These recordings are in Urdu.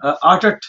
8-8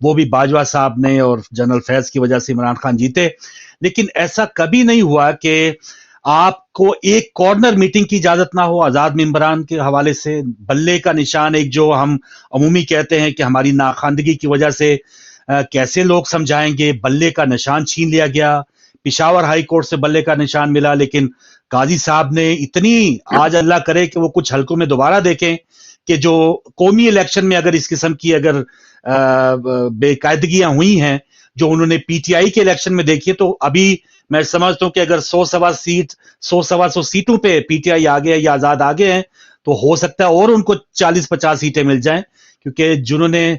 وہ بھی باجوہ صاحب نے اور جنرل فیض کی وجہ سے عمران خان جیتے. لیکن ایسا کبھی نہیں ہوا کہ آپ کو ایک کارنر میٹنگ کی اجازت نہ ہو آزاد ممبران کے حوالے سے. بلے کا نشان ایک جو ہم عمومی کہتے ہیں کہ ہماری ناخواندگی کی وجہ سے کیسے لوگ سمجھائیں گے, بلے کا نشان چھین لیا گیا. پشاور ہائی کورٹ سے بلے کا نشان ملا, لیکن قاضی صاحب نے اتنی, آج اللہ کرے کہ وہ کچھ حلقوں میں دوبارہ دیکھیں کہ جو قومی الیکشن میں اگر اس قسم کی اگر بے قاعدگیاں ہوئی ہیں جو انہوں نے پی ٹی آئی کے الیکشن میں دیکھی, تو ابھی میں سمجھتا ہوں کہ اگر 100 سیٹوں پہ پی ٹی آئی آگے ہے یا آزاد آگے ہیں تو ہو سکتا ہے اور ان کو 40-50 سیٹیں مل جائیں, کیونکہ جنہوں نے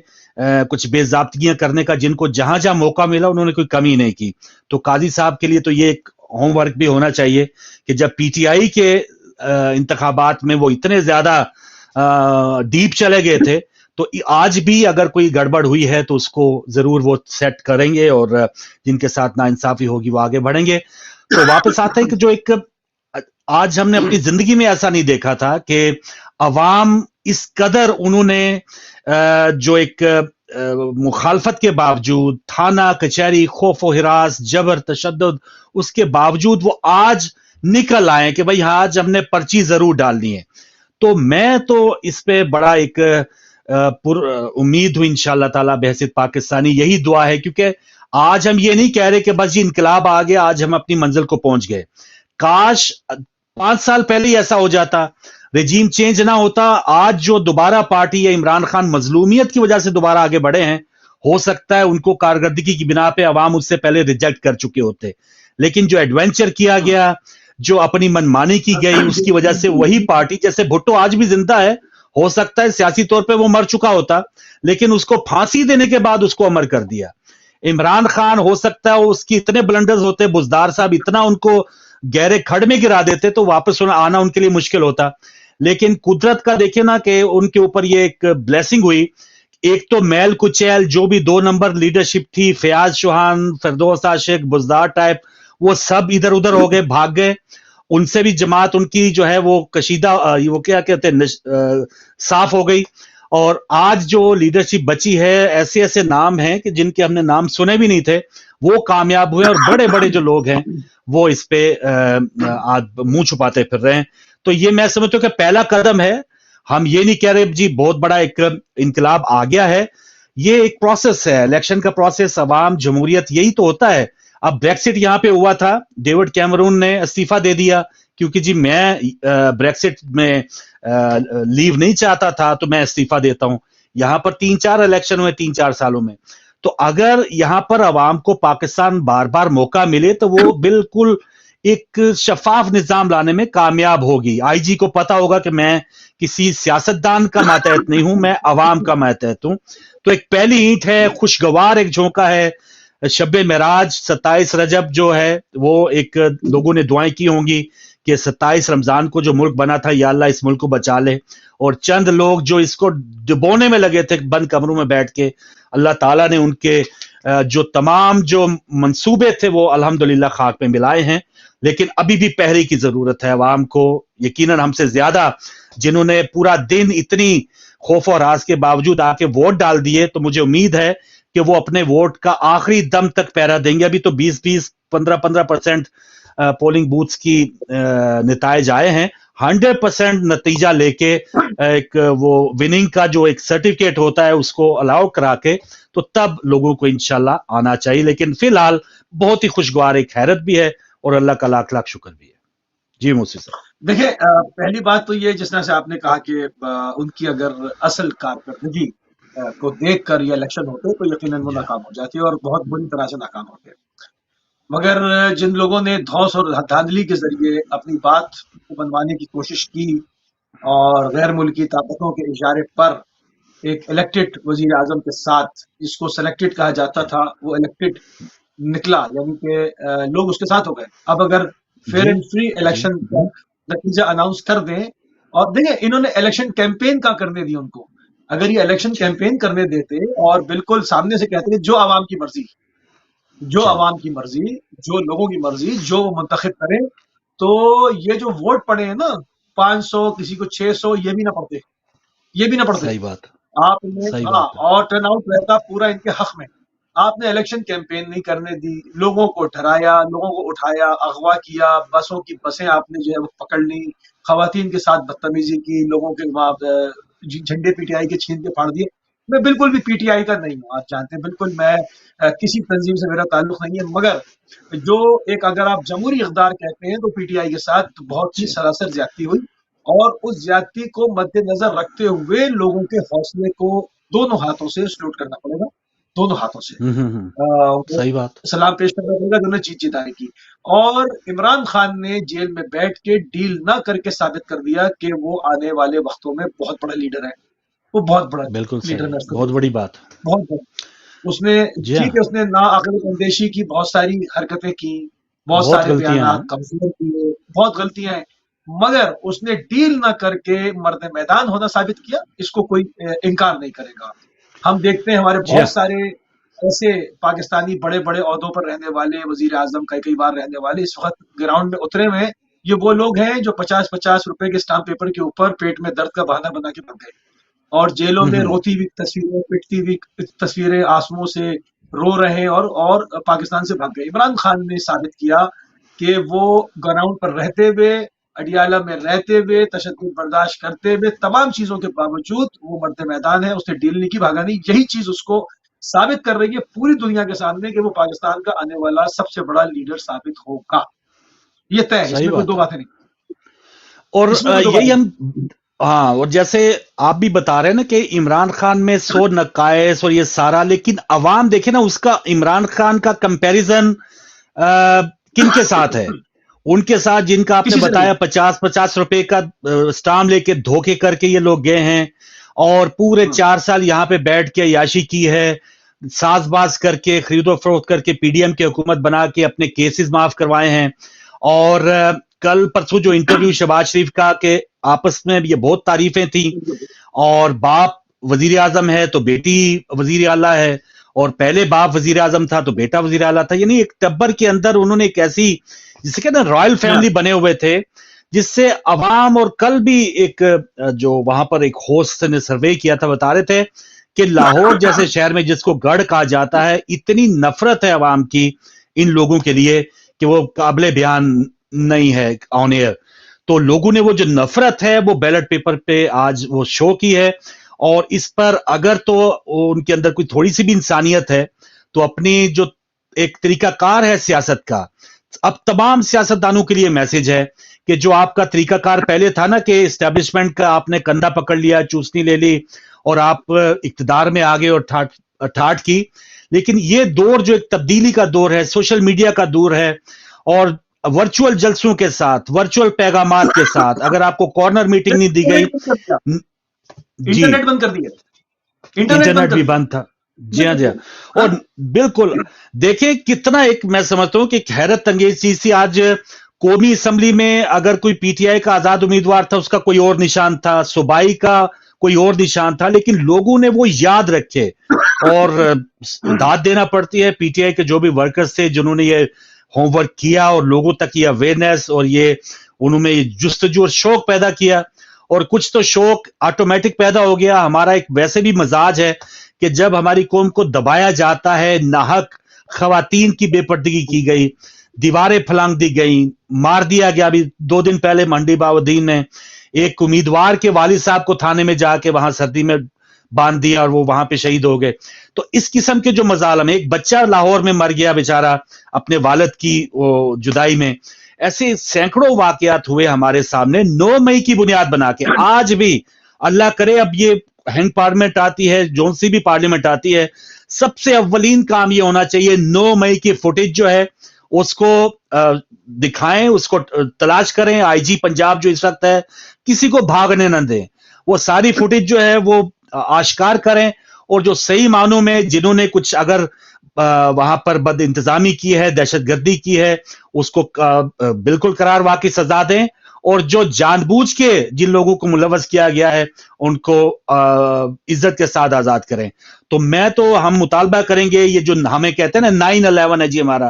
کچھ بے ضابطگیاں کرنے کا جن کو جہاں جہاں موقع ملا انہوں نے کوئی کمی نہیں کی. تو قاضی صاحب کے لیے تو یہ ایک ہوم ورک بھی ہونا چاہیے کہ جب پی ٹی آئی کے انتخابات میں وہ اتنے زیادہ ڈیپ چلے گئے تھے, تو آج بھی اگر کوئی گڑبڑ ہوئی ہے تو اس کو ضرور وہ سیٹ کریں گے, اور جن کے ساتھ ناانصافی ہوگی وہ آگے بڑھیں گے. تو واپس آتا ہے کہ جو ایک آج ہم نے اپنی زندگی میں ایسا نہیں دیکھا تھا کہ عوام اس قدر انہوں نے جو ایک مخالفت کے باوجود, تھانہ کچہری, خوف و ہراس, جبر, تشدد, اس کے باوجود وہ آج نکل آئے کہ بھائی آج ہم نے پرچی ضرور ڈالنی ہے. تو میں تو اس پہ بڑا ایک امید ہوں انشاءاللہ تعالی بحیثیت پاکستانی. یہی دعا ہے, کیونکہ آج ہم یہ نہیں کہہ رہے کہ بس جی انقلاب آ گیا, آج ہم اپنی منزل کو پہنچ گئے. کاش 5 سال پہلے ہی ایسا ہو جاتا, رجیم چینج نہ ہوتا. آج جو دوبارہ پارٹی یا عمران خان مظلومیت کی وجہ سے دوبارہ آگے بڑھے ہیں, ہو سکتا ہے ان کو کارکردگی کی بنا پہ عوام اس سے پہلے ریجیکٹ کر چکے ہوتے. لیکن جو ایڈونچر کیا گیا, جو اپنی منمانی کی گئی, اس کی وجہ سے وہی پارٹی, جیسے بھٹو آج بھی زندہ ہے, ہو سکتا ہے سیاسی طور پہ وہ مر چکا ہوتا لیکن اس کو پھانسی دینے کے بعد اس کو امر کر دیا. عمران خان ہو سکتا ہے اس کی اتنے بلنڈرز ہوتے, بزدار صاحب اتنا ان کو گہرے کھڑ میں گرا دیتے تو واپس آنا ان کے لیے مشکل ہوتا. لیکن قدرت کا دیکھیں نا کہ ان کے اوپر یہ ایک بلیسنگ ہوئی. ایک تو میل کچیل جو بھی 2 نمبر لیڈرشپ تھی, فیاض چوہان, فردوس عاشق, بزدار ٹائپ, وہ سب ادھر ادھر ہو گئے, بھاگ گئے. ان سے بھی جماعت ان کی جو ہے وہ کشیدہ, وہ کیا کہتے ہیں, صاف ہو گئی. اور آج جو لیڈرشپ بچی ہے, ایسے ایسے نام ہیں کہ جن کے ہم نے نام سنے بھی نہیں تھے, وہ کامیاب ہوئے, اور بڑے بڑے جو لوگ ہیں وہ اس پہ منہ چھپاتے پھر رہے ہیں. تو یہ میں سمجھتا ہوں کہ پہلا قدم ہے. ہم یہ نہیں کہہ رہے جی بہت بڑا ایک انقلاب آ گیا ہے, یہ ایک پروسیس ہے, الیکشن کا پروسیس, عوام, جمہوریت, یہی تو ہوتا ہے. اب بریکسٹ یہاں پہ ہوا تھا, ڈیوڈ کیمرون نے استعفیٰ دے دیا کیونکہ جی میں بریکسٹ میں لیو نہیں چاہتا تھا تو میں استعفیٰ دیتا ہوں. یہاں پر 3-4 الیکشن ہوئے 3-4 سالوں میں. تو اگر یہاں پر عوام کو پاکستان بار بار موقع ملے تو وہ بالکل ایک شفاف نظام لانے میں کامیاب ہوگی. آئی جی کو پتا ہوگا کہ میں کسی سیاستدان کا ماتحت نہیں ہوں, میں عوام کا ماتحت ہوں. تو ایک پہلی اینٹ ہے, خوشگوار ایک جھونکا ہے. شب معراج 27 رجب جو ہے وہ ایک لوگوں نے دعائیں کی ہوں گی کہ 27 رمضان کو جو ملک بنا تھا, یا اللہ اس ملک کو بچا لے. اور چند لوگ جو اس کو ڈبونے میں لگے تھے بند کمروں میں بیٹھ کے, اللہ تعالیٰ نے ان کے جو تمام جو منصوبے تھے وہ الحمدللہ خاک میں ملائے ہیں. لیکن ابھی بھی پہرے کی ضرورت ہے عوام کو, یقیناً ہم سے زیادہ, جنہوں نے پورا دن اتنی خوف و ہراس کے باوجود آ کے ووٹ ڈال دیے. تو مجھے امید ہے کہ وہ اپنے ووٹ کا آخری دم تک پہرا دیں گے. ابھی تو 20-15% پولنگ بوتھس کی نتائج آئے ہیں. 100% نتیجہ لے کے ایک وہ وننگ کا جو ایک سرٹیفکیٹ ہوتا ہے اس کو الاؤ کرا کے تو تب لوگوں کو انشاءاللہ آنا چاہیے. لیکن فی الحال بہت ہی خوشگوار ایک حیرت بھی ہے اور اللہ کا لاکھ لاکھ شکر بھی ہے. جی موسی صاحب. دیکھیں, پہلی بات تو یہ, جس طرح سے آپ نے کہا کہ ان کی اگر اصل کارکردگی کو دیکھ کر یہ الیکشن ہوتے تو یقیناً وہ ناکام ہو جاتی اور بہت بری طرح سے ناکام ہوتے. مگر جن لوگوں نے دھوس اور دھاندلی کے ذریعے اپنی بات کو بنوانے کی کوشش کی اور غیر ملکی طاقتوں کے اشارے پر ایک الیکٹڈ وزیر اعظم کے ساتھ, جس کو سلیکٹڈ کہا جاتا تھا, وہ الیکٹڈ نکلا, یعنی کہ لوگ اس کے ساتھ ہو گئے. اب اگر فیئر اینڈ فری الیکشن کا نتیجہ اناؤنس کر دیں, اور دیکھیں انہوں نے الیکشن کیمپین کا کرنے دی ان کو. اگر یہ الیکشن کیمپین کرنے دیتے اور بالکل سامنے سے کہتے کہ جو عوام کی مرضی, جو عوام کی مرضی, جو لوگوں کی مرضی, جو وہ منتخب کریں, تو یہ جو ووٹ پڑے ہیں نا 500, کسی کو 600, یہ بھی نہ پڑتے, یہ بھی نہ پڑتے. صحیح بات. آپ نے صحیح ہاں، بات ہے. اور ٹرن آؤٹ رہتا پورا ان کے حق میں. آپ نے الیکشن کیمپین نہیں کرنے دی، لوگوں کو ڈرایا، لوگوں کو اٹھایا، اغوا کیا، بسوں کی بسیں آپ نے جو ہے وہ پکڑ لی، خواتین کے ساتھ بدتمیزی کی، لوگوں کے وہاں جھنڈے پی ٹی آئی کے چھین کے پھاڑ دیے. میں بالکل بھی پی ٹی آئی کا نہیں ہوں، آپ جانتے ہیں بالکل میں کسی تنظیم سے میرا تعلق نہیں ہے، مگر جو ایک اگر آپ جمہوری اقدار کہتے ہیں تو پی ٹی آئی کے ساتھ بہت ہی جی سراسر زیادتی ہوئی، اور اس زیادتی کو مد نظر رکھتے ہوئے لوگوں کے حوصلے کو دونوں ہاتھوں سے سلوٹ کرنا پڑے گا، دونوں ہاتھوں سے وہ صحیح بات. سلام پیش کرنا پڑے گا جنہوں نے جیت جتائی کی. اور عمران خان نے جیل میں بیٹھ کے ڈیل نہ کر کے ثابت کر دیا کہ وہ آنے والے وقتوں میں بہت بڑا لیڈر ہے، وہ بہت بڑا بالکل لیڈر صحیح, میں اس کو بہت دیکھتا بڑی ہوں، بات. بہت بڑا. اس نے جی ہاں, ٹھیک ہے، اس نے ناعقل اندیشی کی، بہت ساری حرکتیں کی، بہت بہت سارے غلطیاں ہیں. بیانات کمزور کیے، بہت غلطیاں ہیں، مگر اس نے ڈیل نہ کر کے مرد میدان ہونا ثابت کیا. اس کو کوئی انکار نہیں کرے گا. ہم دیکھتے ہیں ہمارے جی بہت ہاں, سارے ایسے پاکستانی بڑے بڑے عہدوں پر رہنے والے، وزیر اعظم کئی بار رہنے والے، اس وقت گراؤنڈ میں اترے ہوئے ہیں. یہ وہ لوگ ہیں جو 50-50 روپے کے اسٹامپ پیپر کے اوپر پیٹ میں درد کا بہانہ بنا کے بن گئے، اور جیلوں میں روتی ہوئی تصویریں، پٹتی ہوئی تصویریں، آنسوؤں سے رو رہے ہیں، اور پاکستان سے بھاگ گئے. عمران خان نے ثابت کیا کہ وہ گراؤنڈ پر رہتے ہوئے، اڈیالہ میں رہتے ہوئے، تشدد برداشت کرتے ہوئے، تمام چیزوں کے باوجود وہ مرد میدان ہے. اس نے ڈیل نہیں کی، بھاگا نہیں. یہی چیز اس کو ثابت کر رہی ہے پوری دنیا کے سامنے کہ وہ پاکستان کا آنے والا سب سے بڑا لیڈر ثابت ہوگا. یہ طے ہے، اس صحیح میں کوئی بات دو ہے. باتیں نہیں، اور اس میں کوئی دو یہی باتیں نہیں. ہم, ہاں, اور جیسے آپ بھی بتا رہے ہیں نا کہ عمران خان میں سو نقائص اور یہ سارا, لیکن عوام دیکھے نا اس کا عمران خان کا کمپیریزن کن کے ساتھ ہے؟ ان کے ساتھ جن کا آپ نے کسی سے نہیں بتایا ہے. 50-50 روپے کا اسٹام لے کے دھوکے کر کے یہ لوگ گئے ہیں, اور پورے 4 سال یہاں پہ بیٹھ کے عیاشی کی ہے, ساز باز کر کے, خرید و فروخت کر کے, پی ڈی ایم کی حکومت بنا کے اپنے کیسز معاف کروائے ہیں. اور کل پرسوں جو انٹرویو شہباز شریف کا کہ آپس میں یہ بہت تعریفیں تھیں, اور باپ وزیر اعظم ہے تو بیٹی وزیر اعلیٰ ہے, اور پہلے باپ وزیر اعظم تھا تو بیٹا وزیر اعلیٰ تھا. یعنی ایک ٹبر کے اندر انہوں نے ایک ایسی, جسے کہتے ہیں رائل فیملی بنے ہوئے تھے, جس سے عوام, اور کل بھی ایک جو وہاں پر ایک ہوسٹ نے سروے کیا تھا بتا رہے تھے کہ لاہور جیسے شہر میں جس کو گڑھ کہا جاتا ہے, اتنی نفرت ہے عوام کی ان لوگوں کے لیے کہ وہ قابل بیان نہیں ہے آن ایئر. تو لوگوں نے وہ جو نفرت ہے وہ بیلٹ پیپر پہ آج وہ شو کی ہے, اور اس پر اگر تو ان کے اندر کوئی تھوڑی سی بھی انسانیت ہے تو اپنی جو ایک طریقہ کار ہے سیاست کا, اب تمام سیاستدانوں کے لیے میسج ہے کہ جو آپ کا طریقہ کار پہلے تھا نا کہ اسٹیبلشمنٹ کا آپ نے کندھا پکڑ لیا, چوسنی لے لی اور آپ اقتدار میں آگے اور ٹھاٹ کی, لیکن یہ دور جو ایک تبدیلی کا دور ہے, سوشل میڈیا کا دور ہے, اور ورچوئل جلسوں کے ساتھ, ورچوئل پیغامات کے ساتھ, اگر آپ کو کارنر میٹنگ نہیں دی گئی, جی انٹرنیٹ بند کر دیا, انٹرنیٹ بند انٹرنیٹ کر بھی دیا. بند تھا. جی ہاں, جی ہاں, اور بالکل دیکھیں کتنا ایک, میں سمجھتا ہوں کہ ایک حیرت انگیز چیز تھی. آج قومی اسمبلی میں اگر کوئی پی ٹی آئی کا آزاد امیدوار تھا اس کا کوئی اور نشان تھا, صوبائی کا کوئی اور نشان تھا, لیکن لوگوں نے وہ یاد رکھے, اور داد دینا پڑتی ہے پی ٹی آئی کے جو بھی ورکرز تھے جنہوں نے یہ ہوم ورک کیا اور لوگوں تک یہ اویئرنیس اور یہ انہوں میں جستجو اور شوق پیدا کیا. اور کچھ تو شوق آٹومیٹک پیدا ہو گیا. ہمارا ایک ویسے بھی مزاج ہے کہ جب ہماری قوم کو دبایا جاتا ہے, ناحق خواتین کی بے پردگی کی گئی, دیواریں پھلانگ دی گئیں, مار دیا گیا. ابھی 2 دن پہلے منڈی باودین نے ایک امیدوار کے والد صاحب کو تھانے میں جا کے وہاں سردی میں باندھ دیا اور وہ وہاں پہ شہید ہو گئے. تو اس قسم کے جو مظالم, ایک بچہ لاہور میں مر گیا بیچارہ اپنے والد کی جدائی میں, ایسے سینکڑوں واقعات ہوئے ہمارے سامنے 9 مئی کی بنیاد بنا کے. آج بھی اللہ کرے اب یہ ہینگ پارلیمنٹ آتی ہے, جون سی بھی پارلیمنٹ آتی ہے, سب سے اولین کام یہ ہونا چاہیے 9 مئی کی فوٹیج جو ہے اس کو دکھائیں, اس کو تلاش کریں. آئی جی پنجاب جو اس وقت ہے کسی کو بھاگنے نہ دیں, وہ ساری فوٹیج جو ہے وہ آشکار کریں, اور جو صحیح معنوں میں جنہوں نے کچھ اگر وہاں پر بد انتظامی کی ہے, دہشت گردی کی ہے, اس کو بالکل قرار واقعی سزا دیں, اور جو جان بوجھ کے جن لوگوں کو ملوث کیا گیا ہے ان کو عزت کے ساتھ آزاد کریں. تو میں تو ہم مطالبہ کریں گے, یہ جو ہمیں کہتے ہیں نا 9/11 ہے جی ہمارا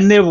NA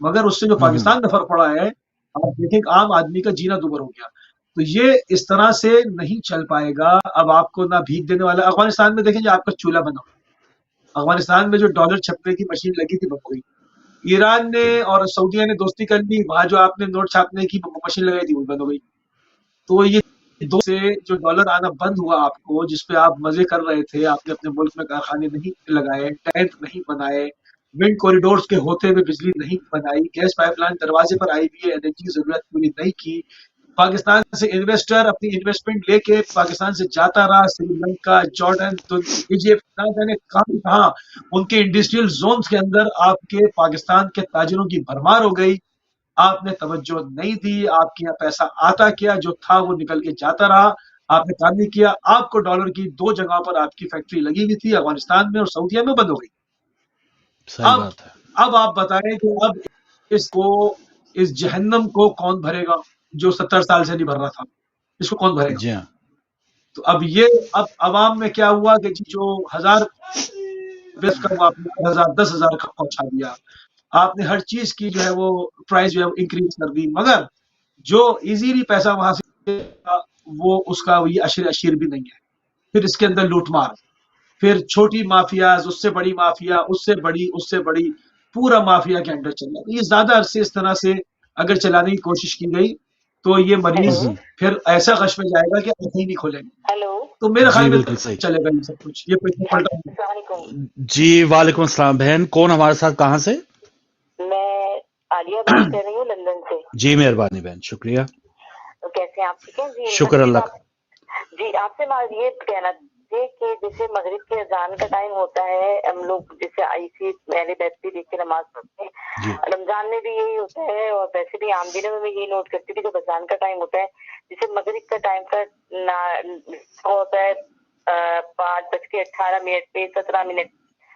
مگر اس سے جو پاکستان میں فرق پڑا ہے آپ دیکھیں کہ عام آدمی کا جینا دوبر ہو گیا. تو یہ اس طرح سے نہیں چل پائے گا. اب آپ کو نہ بھیک دینے والا. افغانستان میں دیکھیں جو آپ کا چولہا بنا ہوا, افغانستان میں جو ڈالر چھپنے کی مشین لگی تھی بند ہوئی. ایران نے اور سعودیہ نے دوستی کر لی, وہاں جو آپ نے نوٹ چھاپنے کی مشین لگائی تھی وہ بند ہو گئی. تو یہ دو سے جو ڈالر آنا بند ہوا آپ کو, جس پہ آپ مزے کر رہے تھے, آپ نے اپنے ملک میں کارخانے نہیں لگائے, ٹینک نہیں بنائے, ونڈ کوریڈورز کے ہوتے ہوئے بجلی نہیں بنائی, گیس پائپ لائن دروازے پر آئی بھی ہے, انرجی کی ضرورت پوری نہیں کی. پاکستان سے انویسٹر اپنی انویسٹمنٹ لے کے پاکستان سے جاتا رہا, سری لنکا, جارڈن, ایجپٹ, نہ جانے کہاں ان کے انڈسٹریل زونز کے اندر آپ کے پاکستان کے تاجروں کی بھرمار ہو گئی. آپ نے توجہ نہیں دی, آپ کے یہاں پیسہ آتا کیا, جو تھا وہ نکل کے جاتا رہا, آپ نے کام نہیں کیا. آپ کو ڈالر کی 2 جگہوں پر آپ کی فیکٹری لگی ہوئی تھی, افغانستان میں اور سعودیہ میں, بند ہو گئی. اب آپ بتائیں کہ اب اس جہنم کو کون بھرے گا جو 70 سال سے نہیں بھر رہا تھا, اس کو کون بھرے گا؟ تو اب عوام میں کیا ہوا کہ جو 1000 کا وہ آپ نے 10,000 کا پہنچا دیا, آپ نے ہر چیز کی جو ہے وہ پرائز جو ہے انکریز کر دی, مگر جو ایزیلی پیسہ وہاں سے وہ اس کا یہ اشیر بھی نہیں ہے. پھر اس کے اندر لوٹ مار, پھر چھوٹی مافیاز, اس سے بڑی مافیا, اس سے بڑی پورا مافیا کے انڈر چل رہا ہے. یہ زیادہ عرصے اس طرح سے اگر چلانے کی کوشش کی گئی تو یہ مریض پھر ایسا غش میں جائے گا کہ آنکھیں ہی نہیں کھولیں گے. تو میرے خیال میں چلے گا یہ سب کچھ, یہ پلٹا. جی وعلیکم السلام بہن, کون ہمارے ساتھ, کہاں سے؟ میں عالیہ بات کر رہی ہوں لندن سے. جی مہربانی بہن, شکریہ. کیسے ہیں آپ, ٹھیک ہیں؟ جی شکر اللہ کا. جی آپ سے یہ کہنا تھے کہ جیسے مغرب کے اذان کا ٹائم ہوتا ہے, ہم لوگ جیسے آئیسی پہلے بیٹھتی دیکھ کے نماز پڑھتے ہیں, رمضان میں بھی یہی ہوتا ہے اور ویسے بھی عام دنوں میں یہی نوٹ کرتی تھی. جب اذان کا ٹائم ہوتا ہے, جیسے مغرب کا ٹائم کا ہوتا ہے 5:18 پہ 17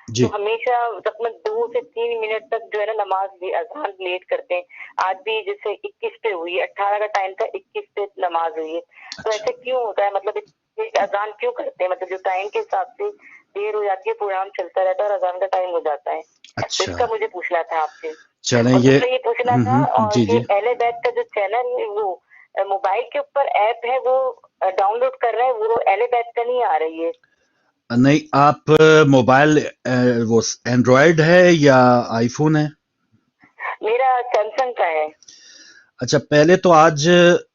تو ہمیشہ تقریباً 2 سے 3 منٹ تک جو ہے نا نماز اذان لیٹ کرتے ہیں. آج بھی جیسے 21 پہ ہوئی, 18 کا ٹائم تھا, 21 پہ نماز ہوئی ہے. تو ایسے کیوں ہوتا ہے, مطلب اذان کیوں کرتے ہیں؟ مطلب جو ٹائم کے حساب سے دیر ہو جاتی ہے, پروگرام چلتا رہتا ہے اور اذان کا ٹائم ہو جاتا ہے. اس کا مجھے پوچھنا تھا آپ سے. چلیں یہ پوچھنا تھا, اور اہل بیت کا جو چینل ہے وہ موبائل کے اوپر ایپ ہے وہ ڈاؤن لوڈ کر رہے ہیں, وہ اہل بیت کا نہیں آ رہی ہے. نہیں, آپ موبائل وہ اینڈرائڈ ہے یا آئی فون ہے؟ میرا سیمسنگ کا ہے. اچھا, پہلے تو آج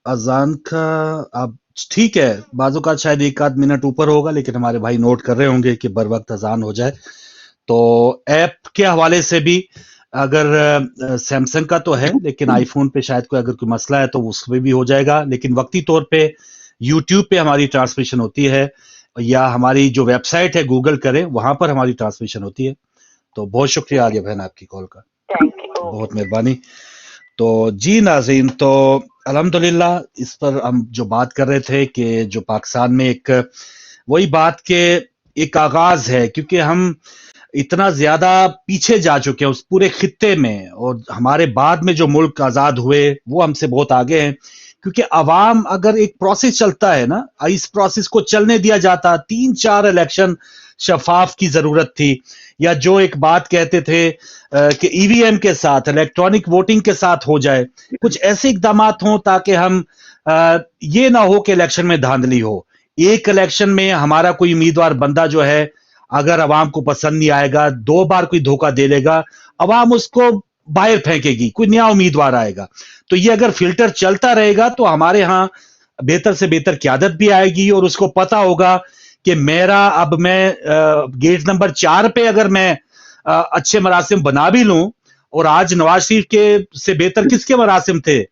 اذان کا آپ ٹھیک ہے, بعض اوقات شاید 1 آدھ منٹ اوپر ہوگا, لیکن ہمارے بھائی نوٹ کر رہے ہوں گے کہ بر وقت اذان ہو جائے. تو ایپ کے حوالے سے بھی اگر سیمسنگ کا تو ہے, لیکن آئی فون پہ شاید کوئی اگر کوئی مسئلہ ہے تو اس پہ بھی ہو جائے گا. لیکن وقتی طور پہ یوٹیوب پہ ہماری ٹرانسمیشن ہوتی ہے, یا ہماری جو ویب سائٹ ہے گوگل کریں, وہاں پر ہماری ٹرانسمیشن ہوتی ہے. تو بہت شکریہ آگے بہن آپ کی کال کا, بہت مہربانی. تو جی ناظرین, تو الحمدللہ اس پر ہم جو بات کر رہے تھے کہ جو پاکستان میں ایک وہی بات کہ ایک آغاز ہے, کیونکہ ہم اتنا زیادہ پیچھے جا چکے ہیں اس پورے خطے میں, اور ہمارے بعد میں جو ملک آزاد ہوئے وہ ہم سے بہت آگے ہیں. کیونکہ عوام اگر ایک پروسیس چلتا ہے نا, اس پروسیس کو چلنے دیا جاتا, 3-4 الیکشن شفاف کی ضرورت تھی, یا جو ایک بات کہتے تھے کہ ای وی ایم کے ساتھ, الیکٹرانک ووٹنگ کے ساتھ ہو جائے, کچھ ایسے اقدامات ہوں تاکہ ہم یہ نہ ہو کہ الیکشن میں دھاندلی ہو. ایک الیکشن میں ہمارا کوئی امیدوار بندہ جو ہے اگر عوام کو پسند نہیں آئے گا, 2 بار کوئی دھوکہ دے لے گا, عوام اس کو باہر پھینکے گی, کوئی نیا امیدوار آئے گا. تو یہ اگر فلٹر چلتا رہے گا تو ہمارے ہاں بہتر سے بہتر قیادت بھی آئے گی, اور اس کو پتا ہوگا کہ میرا اب میں گیٹ نمبر 4 پہ اگر میں اچھے مراسم بنا بھی لوں, اور آج نواز شریف کے سے بہتر کس کے مراسم تھے,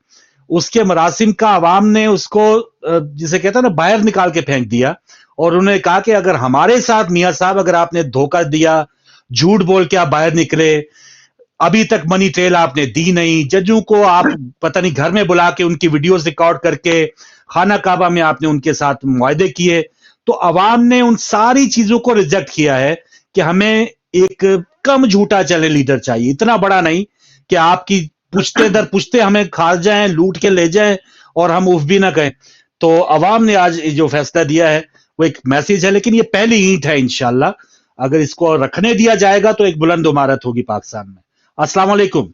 اس کے مراسم کا عوام نے اس کو جسے کہتا ہے نا باہر نکال کے پھینک دیا. اور انہوں نے کہا کہ اگر ہمارے ساتھ میاں صاحب اگر آپ نے دھوکہ دیا, جھوٹ بول کے آپ باہر نکلے, ابھی تک منی ٹریل آپ نے دی نہیں, ججوں کو آپ پتہ نہیں گھر میں بلا کے ان کی ویڈیوز ریکارڈ کر کے خانہ کعبہ میں آپ نے ان کے ساتھ معاہدے کیے, تو عوام نے ان ساری چیزوں کو ریجیکٹ کیا ہے کہ ہمیں ایک کم جھوٹا چلے لیڈر چاہیے, اتنا بڑا نہیں کہ آپ کی پشتے در پشتے ہمیں کھا جائیں, لوٹ کے لے جائیں اور ہم اف بھی نہ کہیں. تو عوام نے آج جو فیصلہ دیا ہے وہ ایک میسیج ہے, لیکن یہ پہلی اینٹ ہے. انشاءاللہ اگر اس کو رکھنے دیا جائے گا تو ایک بلند عمارت ہوگی پاکستان میں. السلام علیکم.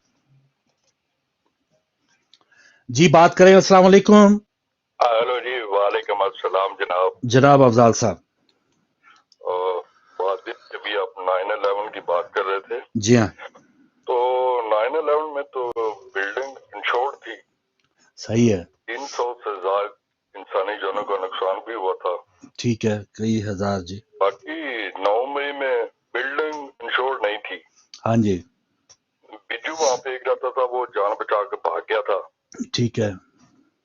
جی بات کریں. السلام علیکم. ہیلو جی، وعلیکم السلام جناب. جناب افضال صاحب. بات ابھی آپ 9/11 کی بات کر رہے تھے. جی ہاں. تو 9/11 میں تو بلڈنگ انشورڈ تھی. صحیح ہے. 300 سے زائد انسانی جانوں کا نقصان بھی ہوا تھا. ٹھیک ہے، کئی ہزار. جی باقی 9 مئی میں بلڈنگ انشورڈ نہیں تھی. ہاں جی. بجو وہاں پہ ایک جاتا تھا، وہ جان بچا کے بھاگ گیا تھا. ٹھیک ہے.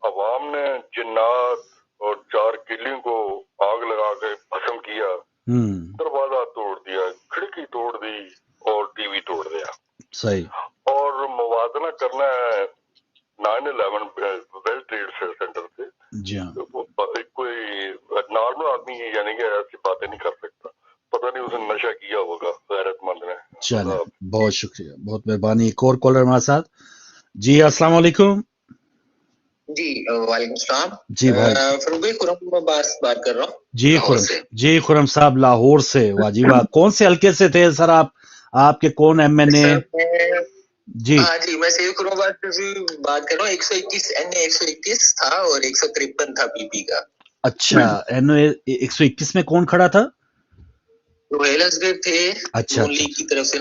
عوام نے جنات اور 4 قلعوں کو آگ لگا کے بھسم کیا. دروازہ توڑ دیا، کھڑکی توڑ دی اور ٹی وی توڑ دیا. صحیح. اور موازنہ کرنا ہے 9/11 ورلڈ ٹریڈ سینٹر سے. جی ہاں. کوئی نارمل آدمی یعنی کہ ایسی باتیں نہیں کر سکتا. پتہ نہیں اس نے نشہ کیا ہوگا غیرت مند نے. چلیں، بہت شکریہ، بہت مہربانی. ایک اور کالر ہمارے ساتھ. جی السلام علیکم. جی وعلیکم السلام. جی بھائی. فروغ خرم بات کر رہا ہوں. جی خرم. جی خرم صاحب لاہور سے. واہ جی واہ. کون سے حلقے سے تھے سر آپ کے کون ایم این اے؟ جی ہاں جی، میں سید خرم بات کر رہا ہوں. 121 121 تھا اور 153 تھا پی پی کا. اچھا. 121 میں کون کھڑا تھا؟ روہیل اصغر تھے. اچھا نون لیگ کی طرف سے.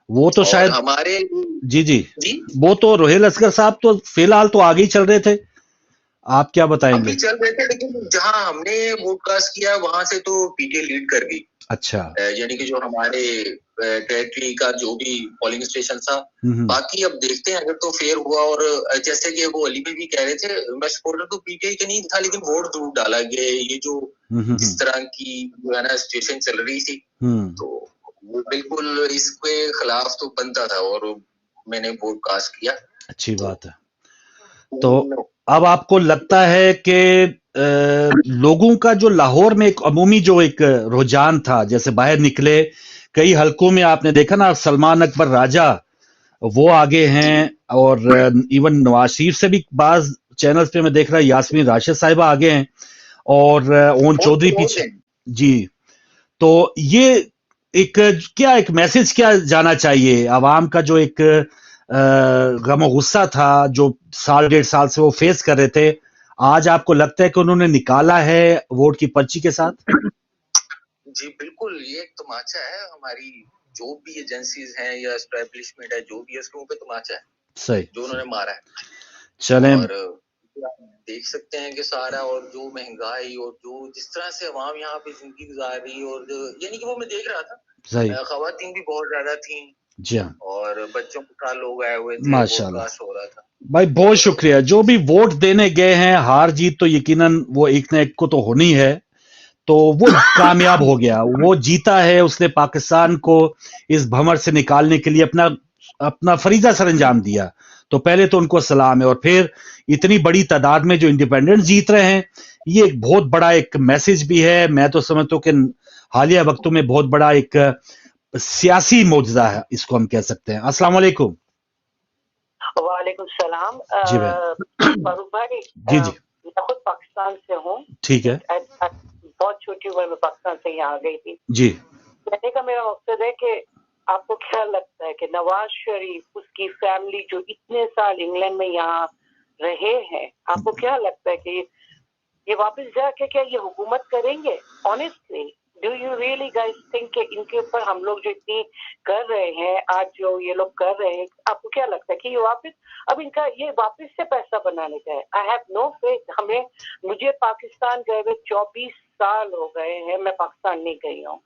وہ تو شاید ہمارے جی وہ تو روہیل اصغر صاحب تو فی الحال تو آگے ہی چل رہے تھے. آپ کیا بتائیں گے؟ ابھی چل رہے تھے، لیکن جہاں ہم نے ووڈ کاسٹ کیا وہاں سے تو پی ٹی اے لیڈ کر گئی. اچھا. یعنی کہ جو ہمارے ٹیریٹری کا جو بھی پولنگ اسٹیشن تھا. باقی اب دیکھتے ہیں اگر تو فیئر ہوا. اور جیسے کہ وہ علی بھی کہہ رہے تھے، میں سپورٹر تو پی ٹی آئی کا نہیں تھا لیکن ووٹ ضرور ڈالا گیا. یہ جو اس طرح کی جو ہے نا سچویشن چل رہی تھی تو وہ بالکل اس کے خلاف تو بنتا تھا اور میں نے ووٹ کاسٹ کیا. اچھی بات ہے. تو اب آپ کو لگتا ہے کہ لوگوں کا جو لاہور میں ایک عمومی جو ایک رجحان تھا، جیسے باہر نکلے کئی حلقوں میں آپ نے دیکھا نا، سلمان اکبر راجہ وہ آگے ہیں، اور ایون نواز شریف سے بھی بعض چینلز پہ میں دیکھ رہا یاسمین راشد صاحبہ آگے ہیں اور اون چودھری پیچھے. جی تو یہ ایک میسج کیا جانا چاہیے عوام کا، جو ایک غم و غصہ تھا جو 1.5 سال سے وہ فیس کر رہے تھے، آج آپ کو لگتا ہے کہ انہوں نے نکالا ہے ووٹ کی پرچی کے ساتھ؟ جی بالکل، یہ ایک تماچا ہے. ہماری جو بھی ایجنسیز ہیں یا اسٹیبلشمنٹ ہے جو بھی ہے اس کے اوپر تماچا ہے. صحیح جو انہوں نے مارا ہے. چلیں. اور دیکھ سکتے ہیں کہ سارا اور جو مہنگائی اور جو جس طرح سے عوام یہاں پہ زندگی گزار رہی، اور یعنی کہ وہ میں دیکھ رہا تھا. صحیح. خواتین بھی بہت زیادہ تھیں. جی ہاں. اور بچوں کے ساتھ لوگ آئے ہوئے تھے. ماشاءاللہ ہو رہا تھا. بھائی بہت شکریہ. جو بھی ووٹ دینے گئے ہیں، ہار جیت تو یقیناً وہ ایک نہ ایک کو تو ہونی ہے، تو وہ کامیاب ہو گیا، وہ جیتا ہے. اس نے پاکستان کو اس بھنور سے نکالنے کے لیے اپنا فریضہ سر انجام دیا، تو پہلے تو ان کو سلام ہے. اور پھر اتنی بڑی تعداد میں جو انڈیپینڈنٹ جیت رہے ہیں، یہ ایک بہت بڑا ایک میسج بھی ہے. میں تو سمجھتا ہوں کہ حالیہ وقتوں میں بہت بڑا ایک سیاسی معجزہ ہے، اس کو ہم کہہ سکتے ہیں. السلام علیکم. وعلیکم السلام. جی فاروق بھائی، جی میں خود پاکستان سے ہوں. ٹھیک ہے. بہت چھوٹی عمر میں پاکستان سے یہاں آ گئی تھی. جی کہنے کا میرا مقصد ہے کہ آپ کو کیا لگتا ہے کہ نواز شریف، اس کی فیملی جو اتنے سال انگلینڈ میں یہاں رہے ہیں، آپ کو کیا لگتا ہے کہ یہ واپس جا کے کیا یہ حکومت کریں گے؟ Honestly do you really guys think کہ ان کے اوپر ہم لوگ جو اتنی کر رہے ہیں آج، جو یہ لوگ کر رہے ہیں، آپ کو کیا لگتا ہے کہ یہ واپس اب ان کا یہ واپس سے پیسہ بنانے کا ہے؟ I have no faith. مجھے پاکستان گئے ہوئے 24 سال ہو گئے ہیں، میں پاکستان نہیں گئی ہوں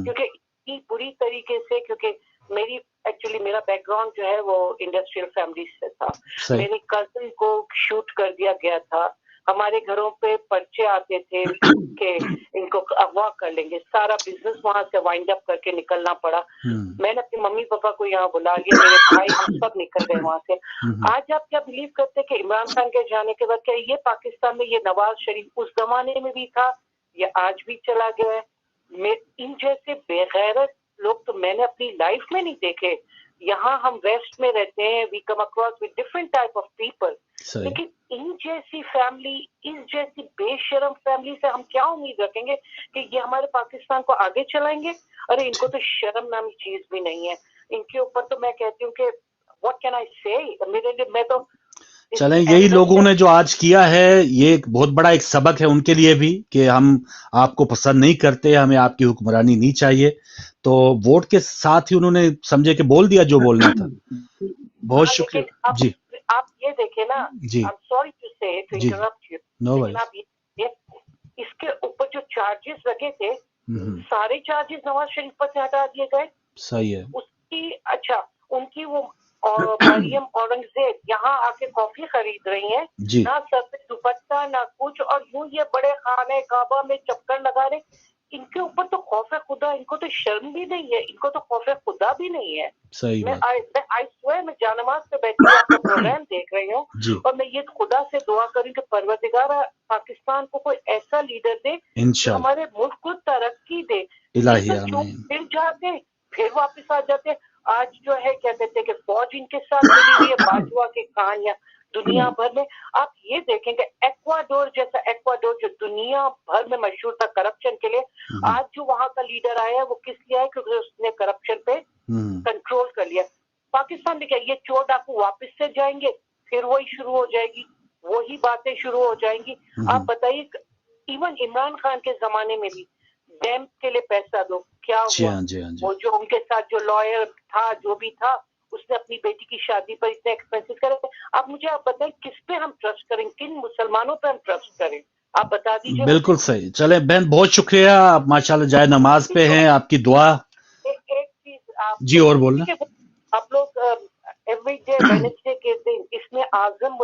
کیونکہ اتنی بری طریقے سے، کیونکہ میرا بیک گراؤنڈ جو ہے وہ انڈسٹریل فیملی سے تھا. میری کزن کو شوٹ کر دیا گیا تھا. ہمارے گھروں پہ پرچے آتے تھے کہ ان کو اغوا کر لیں گے. سارا بزنس وہاں سے وائنڈ اپ کر کے نکلنا پڑا. میں نے اپنی ممی پاپا کو یہاں بلا لیا، میرے بھائی ہم سب نکل گئے وہاں سے. آج آپ کیا بلیو کرتے کہ عمران خان کے جانے کے بعد کیا یہ پاکستان میں یہ نواز شریف اس زمانے میں بھی تھا یا آج بھی چلا گیا ہے؟ ان جیسے بے غیرت لوگ تو میں نے اپنی لائف میں نہیں دیکھے. یہاں ہم ویسٹ میں رہتے ہیں، we come across with different type of people, لیکن ان جیسی فیملی، اس جیسی بے شرم فیملی سے ہم کیا امید رکھیں گے کہ یہ ہمارے پاکستان کو آگے چلائیں گے؟ ارے ان کو تو شرم نامی چیز بھی نہیں ہے. ان کے اوپر تو میں کہتی ہوں کہ واٹ کین آئی سے، میرے لیے میں تو چلیں یہی لوگوں نے جو آج کیا ہے یہ ایک بہت بڑا ایک سبق ہے ان کے لیے بھی کہ ہم آپ کو پسند نہیں کرتے, ہمیں آپ کی حکمرانی نہیں چاہیے, تو ووٹ کے ساتھ ہی انہوں نے سمجھے کہ بول دیا جو بولنا تھا. بہت شکریہ. جی آپ یہ دیکھیں نا, جی سوری ٹو سے انٹرپٹ یو, نو اس کے اوپر جو چارجز لگے تھے سارے چارجز نواز شریف پر سے ہٹا دیے گئے. صحیح ہے. اس کی اچھا ان کی وہ مریم اورنگزیب یہاں آ کے کافی خرید رہی ہیں, جی نہ سر پہ دوپٹہ نہ کچھ, اور یوں یہ بڑے خانے کعبہ میں چکر لگا رہے. ان کے اوپر تو خوف خدا, ان کو تو شرم بھی نہیں ہے, ان کو تو خوف خدا بھی نہیں ہے. صحیح میں جانماز پہ بیٹھی آپ کا پروگرام دیکھ رہی ہوں جی اور میں یہ خدا سے دعا کروں کہ پروردگار پاکستان کو کوئی ایسا لیڈر دے جو ہمارے ملک کو ترقی دے. الہی پھر جاتے پھر واپس آ جاتے. آج جو ہے کیا کہتے ہیں کہ فوج ان کے ساتھ ملی ہوئی ہے, باجوا کی کہانیاں دنیا بھر میں. آپ یہ دیکھیں کہ ایکواڈور جیسا, ایکواڈور جو دنیا بھر میں مشہور تھا کرپشن کے لیے, آج جو وہاں کا لیڈر آیا ہے وہ کس لیے آیا, کیونکہ اس نے کرپشن پہ کنٹرول کر لیا. پاکستان میں کیا یہ چور ڈاکو واپس سے جائیں گے, پھر وہی شروع ہو جائے گی, وہی باتیں شروع ہو جائیں گی. آپ بتائیے ایون عمران خان کے زمانے میں بھی ڈیم کے لیے پیسہ دو, کیا ہوا؟ وہ جو ان کے ساتھ جو لائر تھا جو بھی تھا اس نے اپنی بیٹی کی شادی پر اتنے ایکسپینسز کرے. آپ مجھے آپ بتائیں کس پہ ہم ٹرسٹ کریں, کن مسلمانوں پہ ہم ٹرسٹ کریں, آپ بتا دیجیے. بالکل صحیح. چلے بہن بہت شکریہ, آپ ماشاءاللہ جائے نماز پہ ہیں, آپ کی دعا. ایک چیز آپ جی اور بولنا. آپ لوگ ایوری ڈے ویڈنسڈے کے دن اس میں اعظم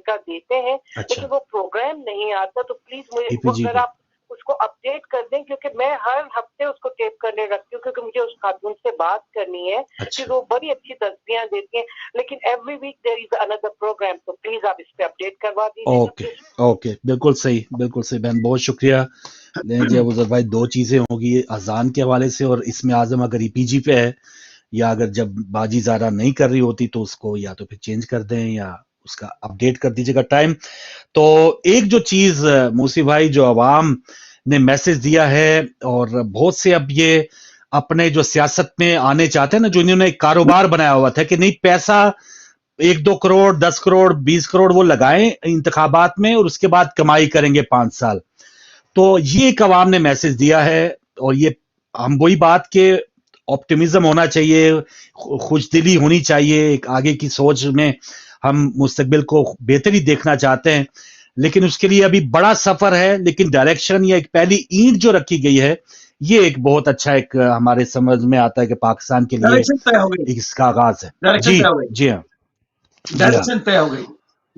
کا دیتے ہیں, لیکن وہ پروگرام نہیں آتا, تو پلیز مجھے اگر آپ اس کو اپڈیٹ کر دیں, کیونکہ میں ہر ہفتے اس کو ٹیپ کرنے رکھتی ہوں, کیونکہ مجھے اس خاتون سے بات کرنی ہے کہ وہ بڑی اچھی تصویریں دیتی ہیں, لیکن ایوری ویک دیر از اندر پروگرام, تو پلیز آپ اس پہ اپڈیٹ کروا دیجیے. اوکے اوکے, بالکل صحیح, بالکل صحیح بہن, بہت شکریہ. جی ابوذر بھائی, دو چیزیں ہوگی اذان کے حوالے سے اور اس میں اعظم اگر ای پی جی پہ ہے, یا اگر جب باجی زارا نہیں کر رہی ہوتی تو اس کو یا تو پھر چینج کر دیں یا اس کا اپڈیٹ کر دیجیے گا ٹائم. تو ایک جو چیز موسی بھائی جو عوام نے میسج دیا ہے, اور بہت سے اب یہ اپنے جو سیاست میں آنے چاہتے ہیں نا, جو انہوں نے ایک کاروبار بنایا ہوا تھا کہ نہیں پیسہ 1-2 کروڑ 10 کروڑ 20 کروڑ وہ لگائیں انتخابات میں اور اس کے بعد کمائی کریں گے 5 سال. تو یہ ایک عوام نے میسج دیا ہے, اور یہ ہم وہی بات کہ آپٹیمزم ہونا چاہیے, خوش دلی ہونی چاہیے, ایک آگے کی سوچ میں ہم مستقبل کو بہتری دیکھنا چاہتے ہیں, لیکن اس کے لیے ابھی بڑا سفر ہے. لیکن ڈائریکشن یا ایک پہلی اینٹ جو رکھی گئی ہے, یہ ایک بہت اچھا ایک ہمارے سمجھ میں آتا ہے کہ پاکستان کے لیے اس کا آغاز ہے. جی جی ہاں, ڈائریکشن طے ہو گئی,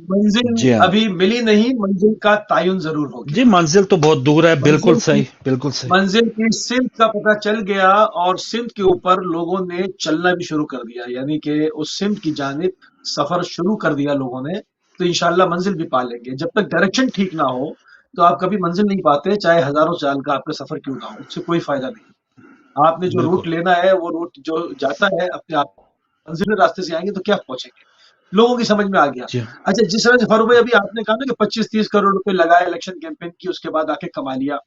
منزل ابھی ملی نہیں, منزل کا تعین ضرور ہو گیا. جی منزل تو بہت دور ہے, بالکل صحیح, بالکل صحیح. منزل کی سمت کا پتہ چل گیا, اور سمت کے اوپر لوگوں نے چلنا بھی شروع کر دیا, یعنی کہ اس سمت کی جانب سفر شروع کر دیا لوگوں نے, تو انشاءاللہ منزل بھی پا لیں گے. جب تک ڈائریکشن ٹھیک نہ ہو تو آپ کبھی منزل نہیں پاتے, چاہے ہزاروں سال کا آپ کا سفر کیوں نہ ہو, اس سے کوئی فائدہ نہیں. آپ نے جو روٹ لینا ہے وہ روٹ جو جاتا ہے اپنے آپ منزل راستے سے آئیں گے تو کیا پہنچیں گے, لوگوں کی سمجھ میں آ گیا. اچھا, جس طرح سے فاروق بھائی ابھی آپ نے کہا نا کہ 25-30 کروڑ روپے لگائے الیکشن کیمپین کی, اس کے بعد آ کے کما لیا,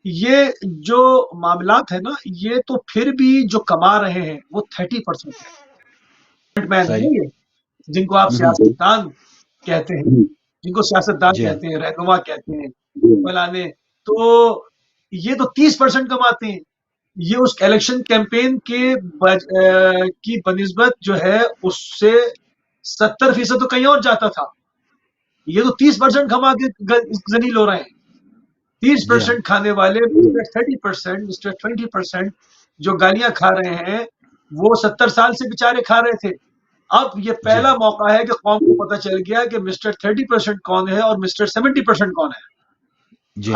یہ جو معاملات ہے نا, یہ تو پھر بھی جو کما رہے ہیں وہ 30% ہے, جن کو آپ سیاستدان کہتے ہیں, جن کو سیاستدان کہتے ہیں, رہنما کہتے ہیں فلانے, تو یہ تو 30% کماتے ہیں. یہ اس الیکشن کیمپین کی بنسبت جو ہے اس سے 70% تو کہیں اور جاتا تھا. یہ تو 30% کما کے ذلیل ہو رہے ہیں. 30% کھانے والے 20% جو گالیاں کھا رہے ہیں وہ 70 سال سے بیچارے کھا رہے تھے. اب یہ پہلا موقع ہے کہ قوم کو پتہ چل گیا کہ مسٹر 30% کون ہے اور مسٹر 70% کون ہے.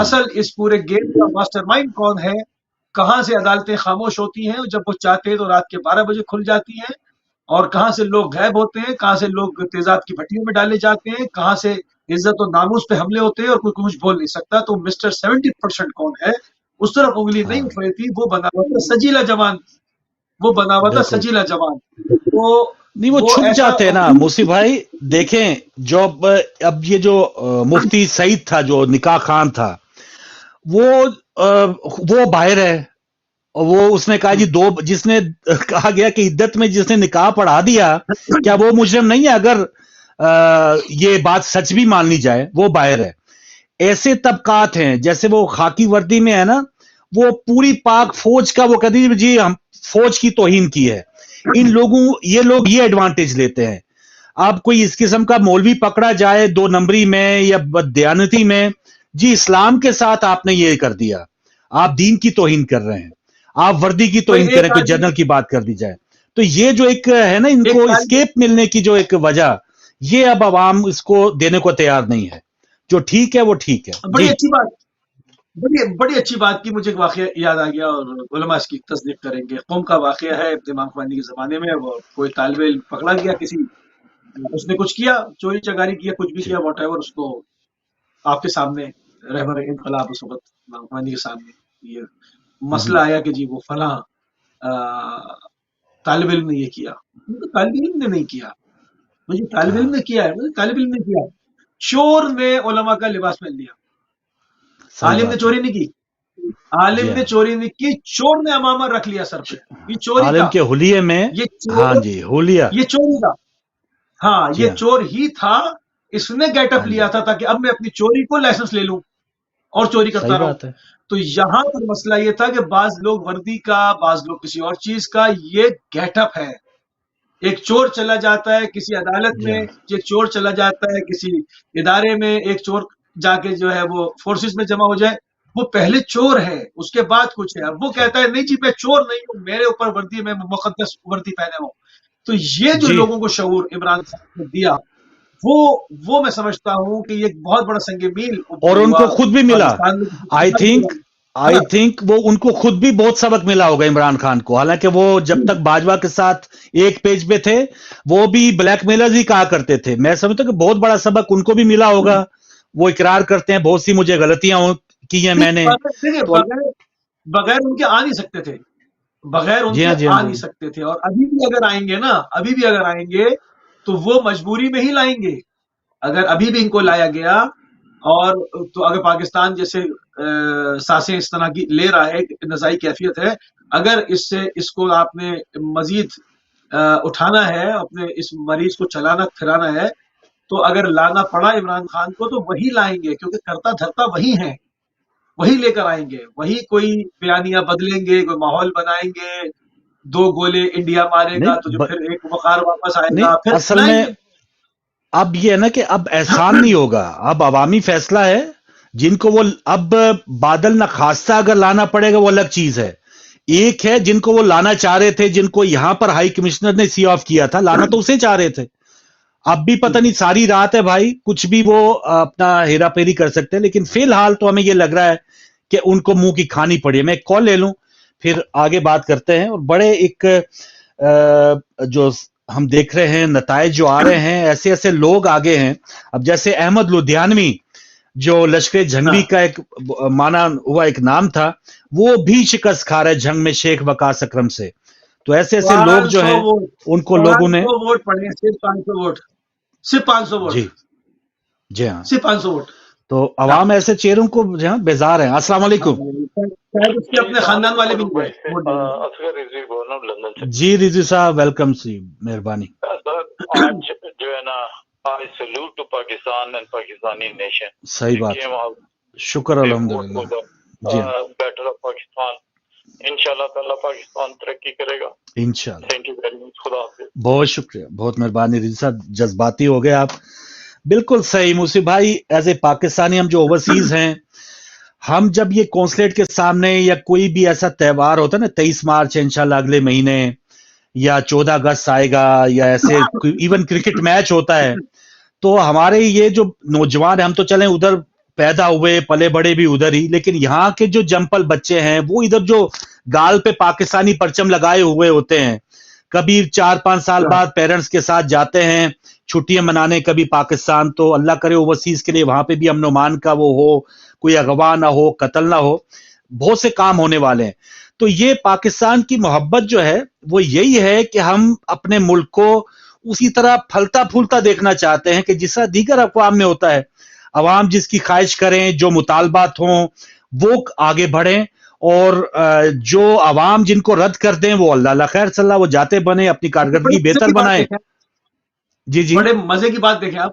اصل اس پورے گیم کا ماسٹر مائنڈ کون ہے, کہاں سے عدالتیں خاموش ہوتی ہیں, جب وہ چاہتے ہیں تو رات کے 12 بجے کھل جاتی ہیں, اور کہاں سے لوگ غائب ہوتے ہیں, کہاں سے لوگ تیزاب کی بھٹیوں میں ڈالے جاتے ہیں, کہاں سے عزت و ناموس پہ حملے ہوتے ہیں اور کوئی کچھ بول نہیں سکتا. تو مسٹر 70% کون ہے, اس طرف انگلی نہیں اٹھ رہی تھی. وہ بنا ہوا تھا سجیلا جوان, وہ بنا ہوا تھا سجیلا جوان. نہیں وہ چھپ جاتے ہیں نا موسی بھائی. دیکھیں جو اب یہ جو مفتی سعید تھا جو نکاح خان تھا, وہ باہر ہے, اور وہ اس نے کہا جی جس نے کہا گیا کہ عدت میں جس نے نکاح پڑھا دیا, کیا وہ مجرم نہیں ہے؟ اگر یہ بات سچ بھی مان لی جائے وہ باہر ہے. ایسے طبقات ہیں جیسے وہ خاکی وردی میں ہے نا, وہ پوری پاک فوج کا وہ کہتے ہیں جی ہم فوج کی توہین کی ہے. ان لوگوں یہ لوگ یہ ایڈوانٹیج لیتے ہیں. اب کوئی اس قسم کا مولوی پکڑا جائے 2 نمبری میں یا بددیانتی میں, جی اسلام کے ساتھ آپ نے یہ کر دیا, آپ دین کی توہین کر رہے ہیں, آپ وردی کی توہین کریں, کوئی جنرل کی بات کر دی جائے. تو یہ جو ایک ہے نا ان کو اسکیپ ملنے کی جو ایک وجہ, یہ اب عوام اس کو دینے کو تیار نہیں ہے. جو ٹھیک ہے وہ ٹھیک ہے. بڑی اچھی بات, بڑی اچھی بات کی. مجھے ایک واقعہ یاد آ گیا اور علماء اس کی تصدیق کریں گے. قوم کا واقعہ ہے امام خمینی کے زمانے میں. وہ کوئی طالب علم پکڑا گیا, کسی اس نے کچھ کیا, چوری چکاری کیا, کچھ بھی کیا, واٹ ایور, اس کو آپ کے سامنے رہبر انقلاب اس وقت امام خمینی کے سامنے یہ مسئلہ آیا کہ جی وہ فلاں طالب علم نے یہ کیا. طالب علم نے نہیں کیا, مجھے طالب علم نے کیا ہے, طالب علم نے کیا. چور نے علماء کا لباس پہن لیا. عالم نے چوری نہیں کی, عالم نے چوری نہیں کی, چور نے امامہ رکھ لیا سر پہ. یہ چوری عالم کے حلیے میں, ہاں جی حلیہ, یہ چوری کا, ہاں یہ چور ہی تھا. اس نے گیٹ اپ لیا تھا تاکہ اب میں اپنی چوری کو لائسنس لے لوں اور چوری کرتا رہوں. تو یہاں پر مسئلہ یہ تھا کہ بعض لوگ وردی کا, بعض لوگ کسی اور چیز کا, یہ گیٹ اپ ہے. ایک چور چلا جاتا ہے کسی عدالت میں, ایک چور چلا جاتا ہے کسی ادارے میں, ایک چور جا کے جو ہے وہ فورسز میں جمع ہو جائے, وہ پہلے چور ہے, اس کے بعد کچھ ہے. اب وہ کہتا ہے نہیں جی میں چور نہیں ہوں, میرے اوپر وردی, میں مقدس وردی پہنے ہوں. تو یہ جو لوگوں کو شعور عمران خان نے دیا, وہ میں سمجھتا ہوں کہ یہ ایک بہت بڑا سنگ میل, اور ان کو خود بھی ملا. آئی تھنک وہ ان کو خود بھی بہت سبق ملا ہوگا عمران خان کو. حالانکہ وہ جب تک باجوہ کے ساتھ ایک پیج پہ تھے وہ بھی بلیک میلرز ہی کہا کرتے تھے. میں سمجھتا ہوں کہ بہت بڑا سبق ان کو بھی ملا ہوگا. وہ اقرار کرتے ہیں بہت سی مجھے غلطیاں کی ہیں میں نے. بغیر ان کے آ نہیں سکتے تھے, بغیر ان کے آ نہیں سکتے تھے. اور ابھی بھی اگر آئیں گے نا, ابھی بھی اگر آئیں گے تو وہ مجبوری میں ہی لائیں گے. اگر ابھی بھی ان کو لایا گیا, اور تو اگر پاکستان جیسے سانسیں اس طرح کی لے رہا ہے, نزاعی کیفیت ہے, اگر اس سے اس کو آپ نے مزید اٹھانا ہے, اپنے اس مریض کو چلانا پھرانا ہے, تو اگر لانا پڑا عمران خان کو تو وہی لائیں گے, کیونکہ کرتا دھرتا وہی ہیں, وہی لے کر آئیں گے. وہی کوئی بیانیہ بدلیں گے, کوئی ماحول بنائیں گے, 2 گولے انڈیا مارے گا تو جو پھر ایک وقار واپس آئے گا. پھر اصل میں اب یہ ہے نا کہ اب احسان نہیں ہوگا, اب عوامی فیصلہ ہے. جن کو وہ اب بادل نہ خاصہ اگر لانا پڑے گا وہ الگ چیز ہے. ایک ہے جن کو وہ لانا چاہ رہے تھے, جن کو یہاں پر ہائی کمشنر نے سی آف کیا تھا, لانا تو اسے چاہ رہے تھے. اب بھی پتہ نہیں, ساری رات ہے بھائی, کچھ بھی وہ اپنا ہیرا پھیری کر سکتے ہیں. لیکن فی الحال تو ہمیں یہ لگ رہا ہے کہ ان کو منہ کی کھانی پڑی ہے. میں ایک کال لے لوں پھر آگے بات کرتے ہیں. اور بڑے ایک جو ہم دیکھ رہے ہیں نتائج جو آ رہے ہیں, ایسے ایسے لوگ آگے ہیں. اب جیسے احمد لدھیانوی جو لشکر جھنگوی کا ایک مانا ہوا ایک نام تھا, وہ بھی شکست کھا رہا ہے جنگ میں شیخ وقاص اکرم سے. تو ایسے ایسے لوگ جو ہیں ان کو لوگوں نے ووٹ پڑے, صرف 500 ووٹ, صرف 500 ووٹ. جی ہاں, صرف 500 ووٹ. تو عوام ایسے چہروں کو بیزار ہیں. السلام علیکم. اپنے خاندان والے بھی جی رضوی صاحب ویلکم, سی مہربانی. آج جو ہے نا, I salute to Pakistan and Pakistani nation. صحیح بات, شکر الحمدللہ. جی بیٹر آف پاکستان, انشاءاللہ تعالیٰ پاکستان ترقی کرے گا انشاءاللہ. تھینک یو ویری مچ, خدا حافظ. بہت شکریہ, بہت مہربانی رضی صاحب, جذباتی ہو گئے آپ. بالکل صحیح موسی بھائی. ایز اے پاکستانی ہم جو اوورسیز ہیں, ہم جب یہ کونسلیٹ کے سامنے یا کوئی بھی ایسا تہوار ہوتا ہے نا, 23 مارچ ہے انشاءاللہ اگلے مہینے, یا 14 اگست آئے گا, یا ایسے ایون کرکٹ میچ ہوتا ہے, تو ہمارے یہ جو نوجوان ہیں, ہم تو چلیں ادھر پیدا ہوئے پلے بڑے بھی ادھر ہی, لیکن یہاں کے جو جمپل بچے ہیں وہ ادھر جو گال پہ پاکستانی پرچم لگائے ہوئے ہوتے ہیں, کبھی 4-5 سال بعد پیرنٹس کے ساتھ جاتے ہیں چھٹیاں منانے کبھی پاکستان. تو اللہ کرے اوورسیز کے لیے وہاں پہ بھی امن و امان کا وہ ہو, کوئی اغوا نہ ہو, قتل نہ ہو, بہت سے کام ہونے والے ہیں. تو یہ پاکستان کی محبت جو ہے وہ یہی ہے کہ ہم اپنے ملک کو اسی طرح پھلتا پھولتا دیکھنا چاہتے ہیں کہ جس طرح دیگر اقوام میں ہوتا ہے. عوام جس کی خواہش کریں, جو مطالبات ہوں وہ آگے بڑھیں, اور جو عوام جن کو رد کر دیں وہ اللہ خیر صلی اللہ وہ جاتے بنے, اپنی کارکردگی بہتر بنائیں. جی بڑے مزے کی بات دیکھیں آپ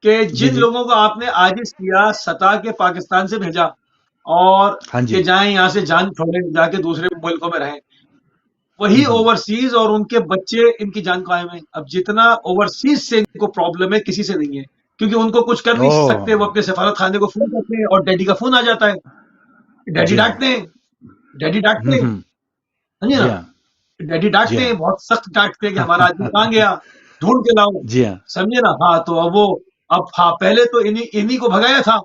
کہ جن لوگوں کو آپ نے آجز کیا ستا کے پاکستان سے بھیجا اور کہ جائیں یہاں سے جان چھوڑیں جا کے دوسرے ملکوں میں رہیں، وہی اوورسیز اور ان کے بچے ان کی جان قائم ہیں. اب جتنا اوورسیز سے ان کو پرابلم ہے کسی سے نہیں ہے، کیونکہ ان کو کچھ کر نہیں سکتے. وہ اپنے سفارت خانے کو فون کرتے ہیں اور ڈیڈی کا فون آ جاتا ہے، ڈیڈی ڈانٹتے ہیں، ڈیڈی ڈانٹتے ہیں، سمجھے نا، ڈیڈی ڈانٹتے ہیں، بہت سخت ڈانٹتے ہیں کہ ہمارا آدمی کہاں گیا، ڈھونڈ کے لاؤ، سمجھے نا. ہاں تو اب وہ پہلے تو انہی کو بھگایا تھا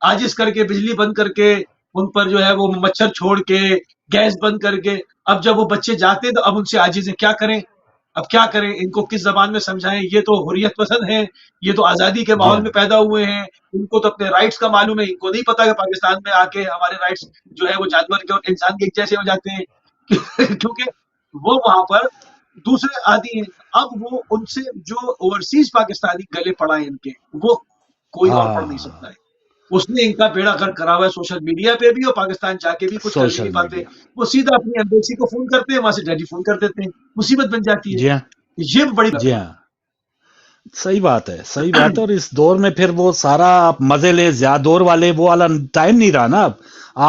عاجز کر کے، بجلی بند کر کے، ان پر جو ہے وہ مچھر چھوڑ کے، گیس بند کر کے. اب جب وہ بچے جاتے ہیں تو اب ان سے عاجز ہیں، کیا کریں؟ اب کیا کریں؟ ان کو کس زبان میں سمجھائیں؟ یہ تو حریت پسند ہیں، یہ تو آزادی کے ماحول میں پیدا ہوئے ہیں، ان کو تو اپنے رائٹس کا معلوم ہے. ان کو نہیں پتا کہ پاکستان میں آ کے ہمارے رائٹس جو ہے وہ جانور کے اور انسان کے ایک جیسے ہو جاتے ہیں کیونکہ وہ وہاں پر دوسرے عادی ہیں. اب وہ ان سے جو اوورسیز پاکستانی گلے پڑا ہے ان کے، وہ کوئی اور پڑھ نہیں سکتا ہے. اس نے ان کا بیڑا غرق کرا ہوا ہے سوشل میڈیا پہ بھی، اور پاکستان جا کے بھی کچھ کر نہیں پاتے. وہ سیدھا اپنی ایمبیسی کو فون کرتے ہیں، وہاں سے ڈیڈی فون کر دیتے ہیں، مصیبت بن جاتی ہے. یہ بڑی جی ہاں صحیح بات ہے، صحیح بات ہے. اور اس دور میں پھر وہ سارا آپ مزے لے، زیادہ دور والے وہ والا ٹائم نہیں رہا نا. اب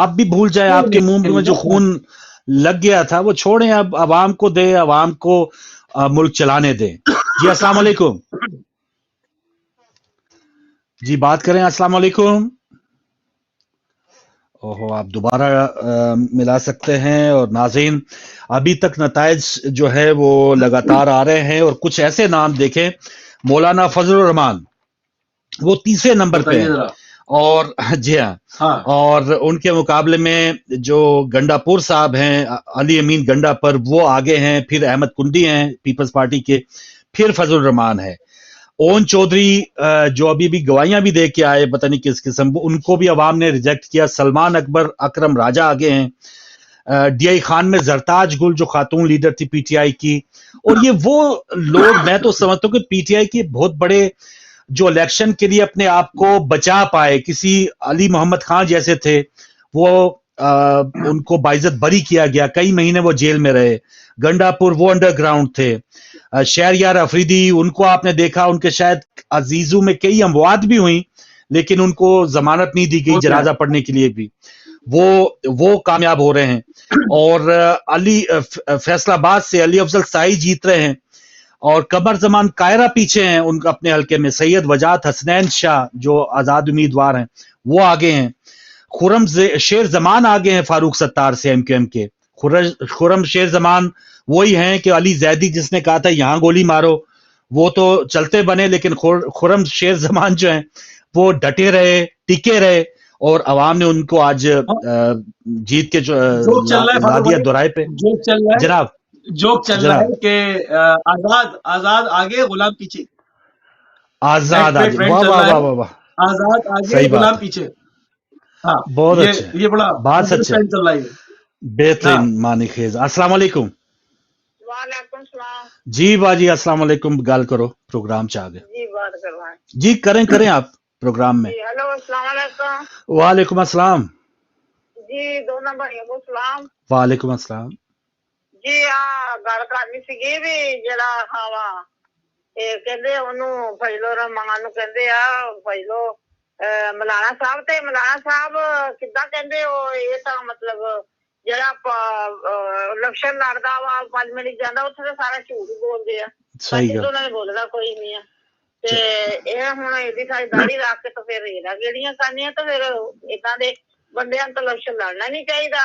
آپ بھی بھول جائیں، آپ کے منہ میں جو خون لگ گیا تھا وہ چھوڑیں، اب عوام کو دے، عوام کو ملک چلانے دیں. جی السلام علیکم. جی بات کریں. السلام علیکم. اوہو آپ دوبارہ ملا سکتے ہیں. اور ناظرین ابھی تک نتائج جو ہے وہ لگاتار آ رہے ہیں، اور کچھ ایسے نام دیکھیں، مولانا فضل الرحمان وہ تیسرے نمبر پہ ہیں، اور جی ہاں، اور ان کے مقابلے میں جو گنڈا پور صاحب ہیں، علی امین گنڈا پر، وہ آگے ہیں. پھر احمد کنڈی ہیں پیپلز پارٹی کے، پھر فضل الرحمان ہے. اون چودھری جو ابھی بھی گواہیاں بھی دے کے آئے پتہ نہیں کس قسم، ان کو بھی عوام نے ریجیکٹ کیا. سلمان اکبر، اکرم راجہ آگے ہیں. ڈی آئی خان میں زرتاج گل جو خاتون لیڈر تھی پی ٹی آئی کی. اور یہ وہ لوگ، میں تو سمجھتا ہوں کہ پی ٹی آئی کے بہت بڑے جو الیکشن کے لیے اپنے آپ کو بچا پائے، کسی علی محمد خان جیسے تھے، وہ ان کو باعزت بری کیا گیا، کئی مہینے وہ جیل میں رہے. گنڈا پور وہ انڈر گراؤنڈ تھے. شہریار افریدی، ان کو آپ نے دیکھا، ان کے شاید عزیزوں میں کئی اموات بھی ہوئیں، لیکن ان کو ضمانت نہیں دی گئی جنازہ پڑھنے کے لیے بھی. وہ کامیاب ہو رہے ہیں. اور علی فیصل آباد سے علی افضل سائی جیت رہے ہیں. اور قمر زمان قاہرہ پیچھے ہیں ان اپنے حلقے میں. سید وجاہت حسنین شاہ جو آزاد امیدوار ہیں وہ آگے ہیں. خرم شیر زمان آگے ہیں فاروق ستار سے ایم کیو ایم کے. خرم شیر زمان وہی ہیں کہ علی زیدی جس نے کہا تھا یہاں گولی مارو، وہ تو چلتے بنے، لیکن خرم شیر زمان جو ہیں وہ ڈٹے رہے، ٹکے رہے، اور عوام نے ان کو آج جیت کے لا دیا دورائے پہ. جناب جوک چل رہا ہے کہ آزاد آگے غلام پیچھے. آزاد آگے، واہ واہ واہ واہ واہ، آزاد آگے غلام پیچھے. ہاں بہت اچھا، یہ بڑا بات سچ ہے، چل رہا ہے، بہترین معنی خیز. السلام علیکم. وعلیکم السلام. جی باجی السلام علیکم. گال کرو پروگرام چ آگے. جی بات کر رہا ہے. جی کریں آپ پروگرام میں. ہیلو السلام علیکم. وعلیکم السلام. جی دو نمبر السلام. وعلیکم السلام. جی گل کرنی سی بھی جڑا ہوا کہندے اونوں فضل الرحمان نوں کہندے فضلو مولانا صاحب تے مولانا صاحب کداں کہندے او یہ تا مطلب جڑا الیکشن لڑدا وا پارلیمنٹ جاندا اوتھے تے سارا جھوٹ بولدے آ. صحیح گل، انہاں نے بولدا کوئی نہیں ہے. تے اے ہن ایڈی ساری داڑھی رکھ کے تو پھر ایرا گیڑیاں کرنیاں، تو پھر اداں دے بندیاں تو الیکشن لڑنا نہیں چاہیدا.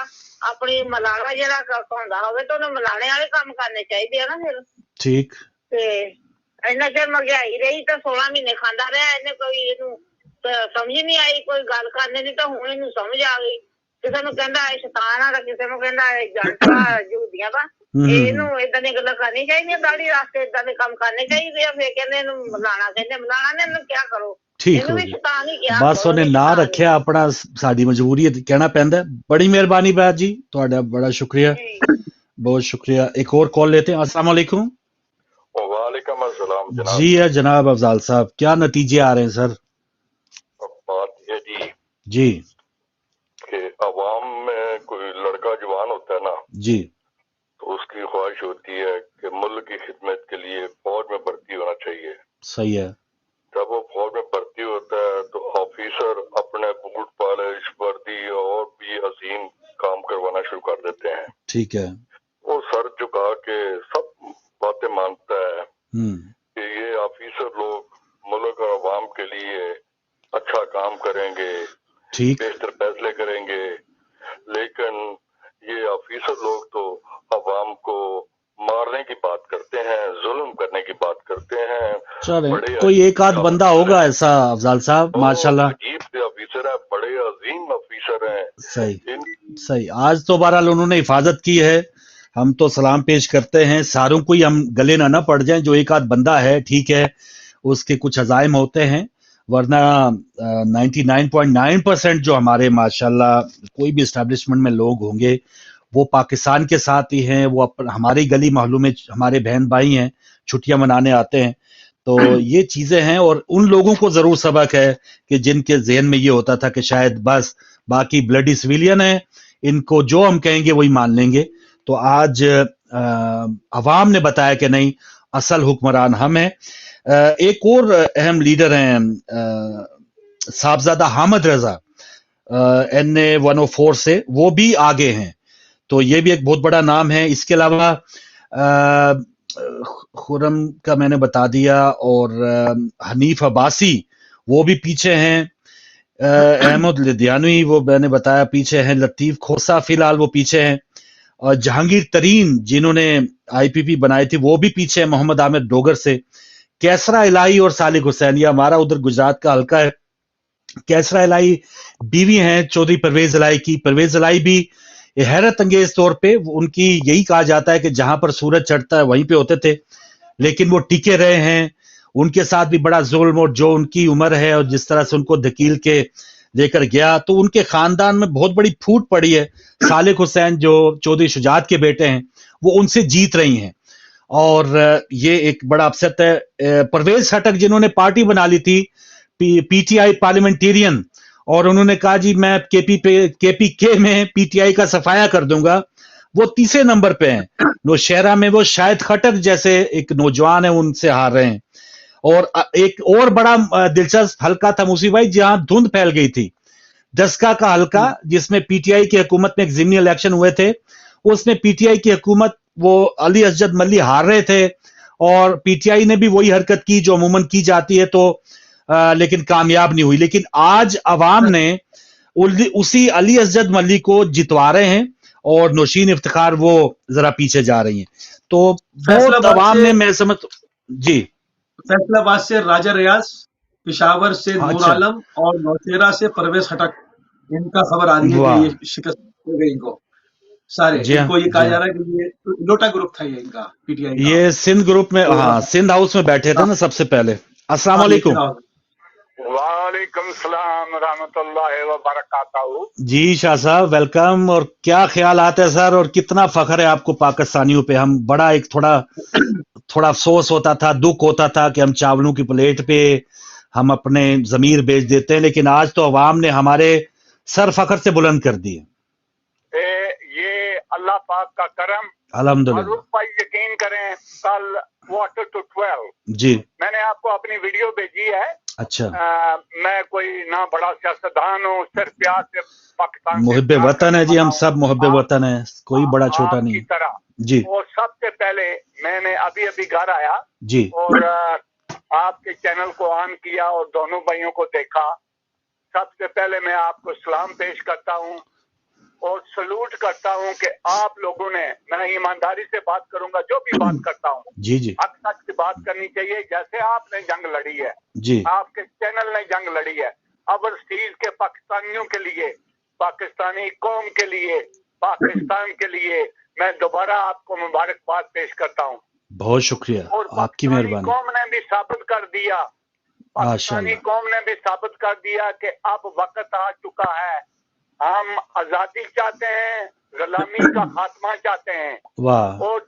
اپنی ملانا جہاں کہوندا ہوے تو انہوں ملانے والے کام کرنے چاہیے نا. پھر ٹھیک اینا چر مہنگائی رہی تو 16 مہینے کھانا رہا، انہیں کوئی سمجھ نہیں آئی کوئی گل کرنے کی. تو ہوں یہ سمجھ آ گئی. کسی نو کہندا ہے شیطان آ، کسی نو کہندا ہے جنٹ آ یہودیاں دا. ادھر دی گلاں کرنی چاہیے، داڑھی رکھ کے ادھر دے کام کرنے چاہیے. پھر کہندے ملانا نے کیا کرو. ٹھیک ہو گیا، بس انہیں نہ رکھیا اپنا، ساری مجبوری ہے کہنا پیندا. بڑی مہربانی بات جی، تہاڈا بڑا شکریہ، بہت شکریہ. ایک اور کال لیتے ہیں. السلام علیکم. وعلیکم السلام جناب. جی ہے جناب افضال صاحب، کیا نتیجے آ رہے ہیں سر؟ بات یہ جی کہ عوام میں کوئی لڑکا جوان ہوتا ہے نا جی، تو اس کی خواہش ہوتی ہے کہ ملک کی خدمت کے لیے فوج میں بھرتی ہونا چاہیے. صحیح ہے. جب وہ فوج میں بھرتی ہوتا ہے تو آفیسر اپنے بوٹ پالش وردی اور بھی عظیم کام کروانا شروع کر دیتے ہیں. ٹھیک ہے. وہ سر جھکا کے سب باتیں مانتا ہے کہ یہ آفیسر لوگ ملک اور عوام کے لیے اچھا کام کریں گے, بہتر فیصلے کریں گے, لیکن یہ آفیسر لوگ تو عوام کو مارنے کی بات کرتے ہیں, ظلم کرنے کی بات کرتے ہیں. کوئی ایک آدھ بندہ ہوگا ایسا افضال صاحب, ماشاءاللہ عجیب سے آفیسر ہیں, بڑے عظیم آفیسر ہیں. صحیح. آج تو بہرحال انہوں نے حفاظت کی ہے, ہم تو سلام پیش کرتے ہیں. ساروں کو ہی ہم گلے نہ پڑ جائیں, جو ایک آدھ بندہ ہے ٹھیک ہے, اس کے کچھ عزائم ہوتے ہیں, ورنہ 99.9% جو ہمارے ماشاءاللہ کوئی بھی اسٹیبلشمنٹ میں لوگ ہوں گے وہ پاکستان کے ساتھ ہی ہیں. وہ ہماری گلی محلوں میں ہمارے بہن بھائی ہیں, چھٹیاں منانے آتے ہیں. تو یہ چیزیں ہیں, اور ان لوگوں کو ضرور سبق ہے کہ جن کے ذہن میں یہ ہوتا تھا کہ شاید بس باقی بلڈی سویلین ہیں, ان کو جو ہم کہیں گے وہی مان لیں گے. تو آج عوام نے بتایا کہ نہیں, اصل حکمران ہم ہیں. ایک اور اہم لیڈر ہیں صاحبزادہ حامد رضا NA-104 سے, وہ بھی آگے ہیں. تو یہ بھی ایک بہت بڑا نام ہے. اس کے علاوہ خرم کا میں نے بتا دیا, اور حنیف عباسی وہ بھی پیچھے ہیں. احمد لدھیانوی وہ میں نے بتایا پیچھے ہیں. لطیف کھوسا فی الحال وہ پیچھے ہیں. اور جہانگیر ترین جنہوں نے IPP بنائی تھی وہ بھی پیچھے ہیں محمد عامر ڈوگر سے. کیسرا الہی اور صالح حسین, یہ ہمارا ادھر گجرات کا حلقہ ہے. کیسرا الہی بیوی ہیں چودھری پرویز الہی کی. پرویز الہی بھی حیرت انگیز طور پہ ان کی یہی کہا جاتا ہے کہ جہاں پر سورج چڑھتا ہے وہیں پہ ہوتے تھے, لیکن وہ ٹکے رہے ہیں. ان کے ساتھ بھی بڑا ظلم, اور جو ان کی عمر ہے اور جس طرح سے ان کو دھکیل کے لے کر گیا, تو ان کے خاندان میں بہت بڑی پھوٹ پڑی ہے. صالح حسین جو چودھری شجاعت کے بیٹے ہیں وہ ان سے جیت رہی ہیں, اور یہ ایک بڑا اپسٹ ہے. پرویز خٹک جنہوں نے پارٹی بنا لی تھی PTI پارلیمنٹیرین, اور انہوں نے کہا جی میں KPK میں PTI کا صفایا کر دوں گا, وہ تیسرے نمبر پہ ہیں. نوشہرہ میں وہ شاہد خٹک جیسے ایک نوجوان ہیں, ان سے ہار رہے ہیں. اور ایک اور بڑا دلچسپ حلقہ تھا موسی بھائی جہاں دھند پھیل گئی تھی, دسکا کا حلقہ, جس میں PTI کی حکومت میں ایک ضمنی الیکشن ہوئے تھے. اس میں PTI کی حکومت وہ علی اسجد ملی ہار رہے تھے, اور PTI نے بھی وہی حرکت کی جو عموماً کی جاتی ہے, تو لیکن کامیاب نہیں ہوئی. لیکن آج عوام نے اسی علی اسجد ملی کو جتوا رہے ہیں, اور نوشین افتخار وہ ذرا پیچھے جا رہی ہیں. تو بہت عوام نے, میں سمجھ جی, فیصلہ آباد سے راجہ ریاض, پشاور سے نور عالم, اور نوشہرہ سے پرویز خٹک, ان کا خبر آ رہی ہے کہ یہ شکست ہو گئی ان کو سارے. ان کو یہ کہا جا رہا ہے کہ یہ لوٹا گروپ تھا, یہ ان کا PTI کا. یہ سندھ گروپ میں, ہاں سندھ ہاؤس میں بیٹھے تھے نا سب سے پہلے. السلام علیکم. وعلیکم السلام ورحمۃ اللہ وبرکاتہ. جی شاہ صاحب ویلکم. اور کیا خیالات ہے سر, اور کتنا فخر ہے آپ کو پاکستانیوں پہ. ہم بڑا ایک تھوڑا افسوس ہوتا تھا, دکھ ہوتا تھا کہ ہم چاولوں کی پلیٹ پہ ہم اپنے ضمیر بیچ دیتے ہیں, لیکن آج تو عوام نے ہمارے سر فخر سے بلند کر دیے. یہ اللہ پاک کا کرم. الحمدللہ. بھائی یقین کریں, کل 12 جی میں نے آپ کو اپنی ویڈیو بھیجی ہے. اچھا, میں کوئی نہ بڑا سیاستدان ہوں, صرف پیار سے پاکستان محب وطن ہے جی, ہم سب محب وطن ہیں, کوئی بڑا چھوٹا نہیں طرح جی. اور سب سے پہلے میں نے ابھی گھر آیا جی, اور آپ کے چینل کو آن کیا اور دونوں بھائیوں کو دیکھا. سب سے پہلے میں آپ کو سلام پیش کرتا ہوں اور سلوٹ کرتا ہوں کہ آپ لوگوں نے, میں ایمانداری سے بات کروں گا, جو بھی بات کرتا ہوں جی جی, حق سچ کی بات کرنی چاہیے. جیسے آپ نے جنگ لڑی ہے, جی آپ کے چینل نے جنگ لڑی ہے, اوورسیز کے پاکستانیوں کے لیے, پاکستانی قوم کے لیے, پاکستان کے لیے میں دوبارہ آپ کو مبارکباد پیش کرتا ہوں. بہت شکریہ, اور آپ کی مہربانی. قوم نے بھی ثابت کر دیا, پاکستانی قوم نے بھی ثابت کر دیا کہ اب وقت آ چکا ہے. ہم آزادی چاہتے ہیں, غلامی کا خاتمہ چاہتے ہیں. اور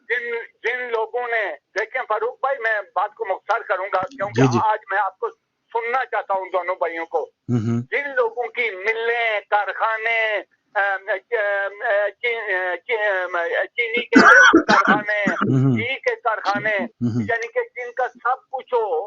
جن لوگوں نے, دیکھیں فاروق بھائی میں بات کو مختصر کروں گا کیونکہ آج میں آپ کو سننا چاہتا ہوں دونوں بھائیوں کو. جن لوگوں کی ملیں, کارخانے, چینی کے کارخانے, گھی کے کارخانے, یعنی کہ جن کا سب کچھ ہو,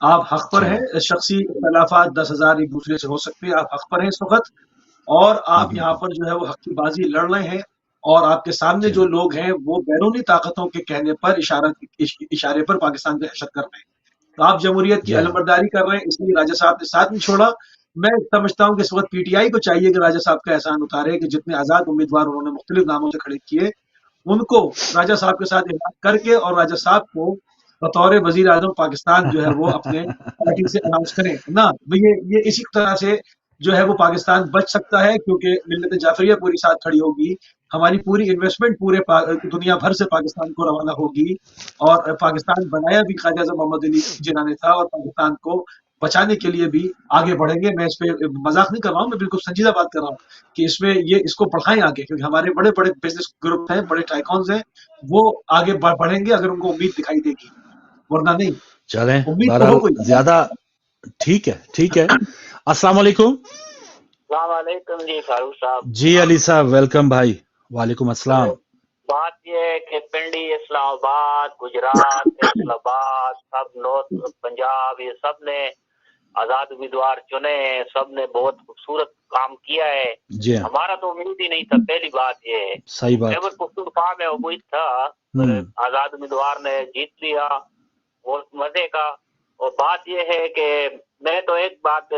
آپ حق پر ہیں. شخصی اختلافات 10,000 ایک دوسرے سے ہو سکتے ہیں, آپ حق پر ہیں اس وقت, اور آپ یہاں پر جو ہے وہ حق کی بازی لڑ رہے ہیں, اور آپ کے سامنے جو لوگ ہیں وہ بیرونی طاقتوں کے کہنے پر اشارے پر پاکستان کی حشد کر رہے ہیں. تو آپ جمہوریت کی علمبرداری کر رہے ہیں, اس لیے راجہ صاحب نے ساتھ نہیں چھوڑا. میں سمجھتا ہوں کہ اس وقت پی ٹی آئی کو چاہیے کہ راجہ صاحب کا احسان اتارے, کہ جتنے آزاد امیدوار انہوں نے مختلف ناموں سے کھڑے کیے ان کو راجہ صاحب کے ساتھ احاطہ کر کے, اور راجہ صاحب کو بطور وزیر اعظم پاکستان جو ہے وہ اپنے پارٹی سے اناؤنس کریں نا. یہ اسی طرح سے جو ہے وہ پاکستان بچ سکتا ہے, کیونکہ ملت جعفریہ پوری ساتھ کھڑی ہوگی, ہماری پوری انویسٹمنٹ پورے دنیا بھر سے پاکستان کو روانہ ہوگی, اور پاکستان بنایا بھی خواجہ اعظم محمد علی جناح نے تھا, اور پاکستان کو بچانے کے لیے بھی آگے بڑھیں گے. میں اس پہ مذاق نہیں کر رہا ہوں, میں بالکل سنجیدہ بات کر رہا ہوں کہ اس میں اس کو بڑھائیں آگے, کیونکہ ہمارے بڑے بڑے بزنس گروپ ہیں, بڑے ٹائکونز ہیں, وہ آگے بڑھیں گے اگر ان کو امید دکھائی دے گی, ورنہ نہیں. چلیں امید تو ہو کوئی زیادہ. ٹھیک ہے. السلام علیکم. السلام علیکم جی فاروق صاحب. جی علی صاحب ویلکم بھائی. وعلیکم السلام. بات یہ ہے کہ پنڈی, اسلام آباد, گجرات, فیصل آباد, سب نارتھ پنجاب, یہ سب نے آزاد امیدوار چنے ہیں, سب نے بہت خوبصورت کام کیا ہے. جی ہمارا تو امید ہی نہیں تھا. پہلی بات یہ ہے, صحیح بات. خیبر پختونخوا میں امید تھا, آزاد امیدوار نے جیت لیا, بہت مزے کا. اور بات یہ ہے کہ میں تو ایک بات